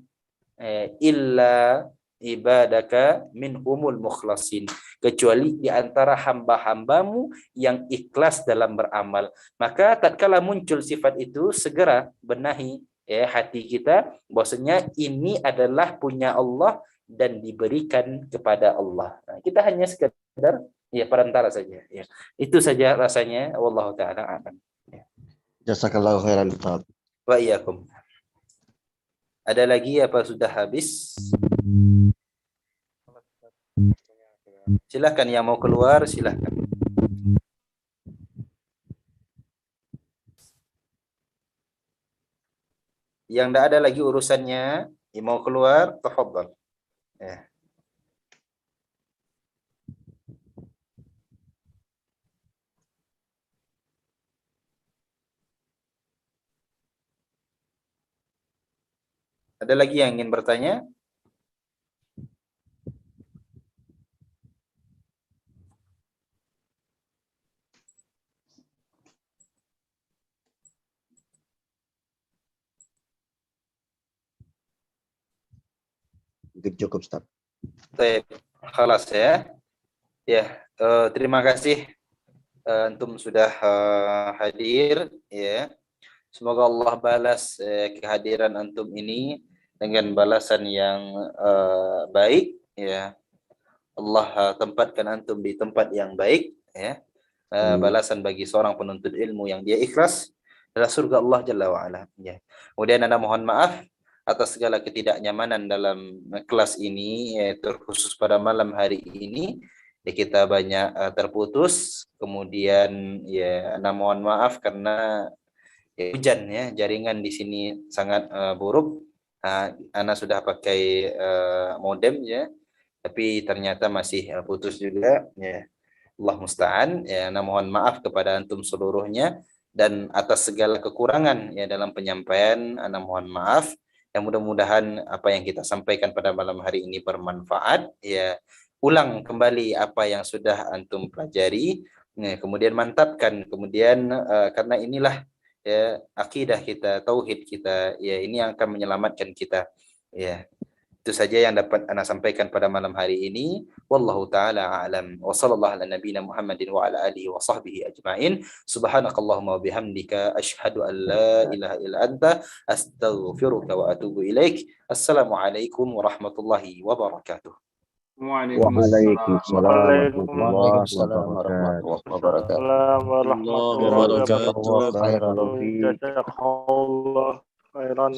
illa ibadaka minhumul mukhlasin, kecuali di antara hamba-hambamu yang ikhlas dalam beramal. Maka tatkala muncul sifat itu, segera benahi, ya, hati kita bahwasanya ini adalah punya Allah dan diberikan kepada Allah. Nah, kita hanya sekedar, ya, perantara saja, ya. Itu saja rasanya, wallahu taala a'lam. Ya. Jazakallahu khairan, Ustaz. Wa iyyakum. Ada lagi apa sudah habis? Silakan yang mau keluar, silakan. Yang tidak ada lagi urusannya, yang mau keluar, tafadhal. Ya. Ada lagi yang ingin bertanya? Cukup, Ustaz. Baik, khalas ya. Ya, terima kasih antum sudah hadir, ya. Semoga Allah balas kehadiran antum ini dengan balasan yang baik, ya. Allah tempatkan antum di tempat yang baik, ya. Balasan bagi seorang penuntut ilmu yang dia ikhlas adalah surga Allah Jalla wa Ala, ya. Kemudian Anda mohon maaf atas segala ketidaknyamanan dalam kelas ini, yaitu khusus pada malam hari ini, ya, kita banyak terputus. Kemudian, ya, Anda mohon maaf karena hujan, ya, jaringan di sini sangat buruk. Anda sudah pakai modem, ya, tapi ternyata masih putus juga, ya. Allah musta'an, ya. Anda mohon maaf kepada antum seluruhnya, dan atas segala kekurangan, ya, dalam penyampaian, Anda mohon maaf. Yang mudah-mudahan apa yang kita sampaikan pada malam hari ini bermanfaat, ya. Ulang kembali apa yang sudah antum pelajari, ya, kemudian mantapkan, kemudian karena inilah, ya, akidah kita, tauhid kita, ya, ini yang akan menyelamatkan kita, ya. Itu saja yang dapat Ana sampaikan pada malam hari ini. Wallahu taala a'lam. Wa sallallahu ala nabiyyina Muhammadin wa ala alihi wa sahbihi ajma'in. Subhanakallahumma wa bihamdika asyhadu an la ilaha illa anta astaghfiruka wa atubu ilaik. Assalamualaikum warahmatullahi wabarakatuh. Waalaikumsalam warahmatullahi wabarakatuh. Assalamualaikum warahmatullahi wabarakatuh. Jazakallahu khairan.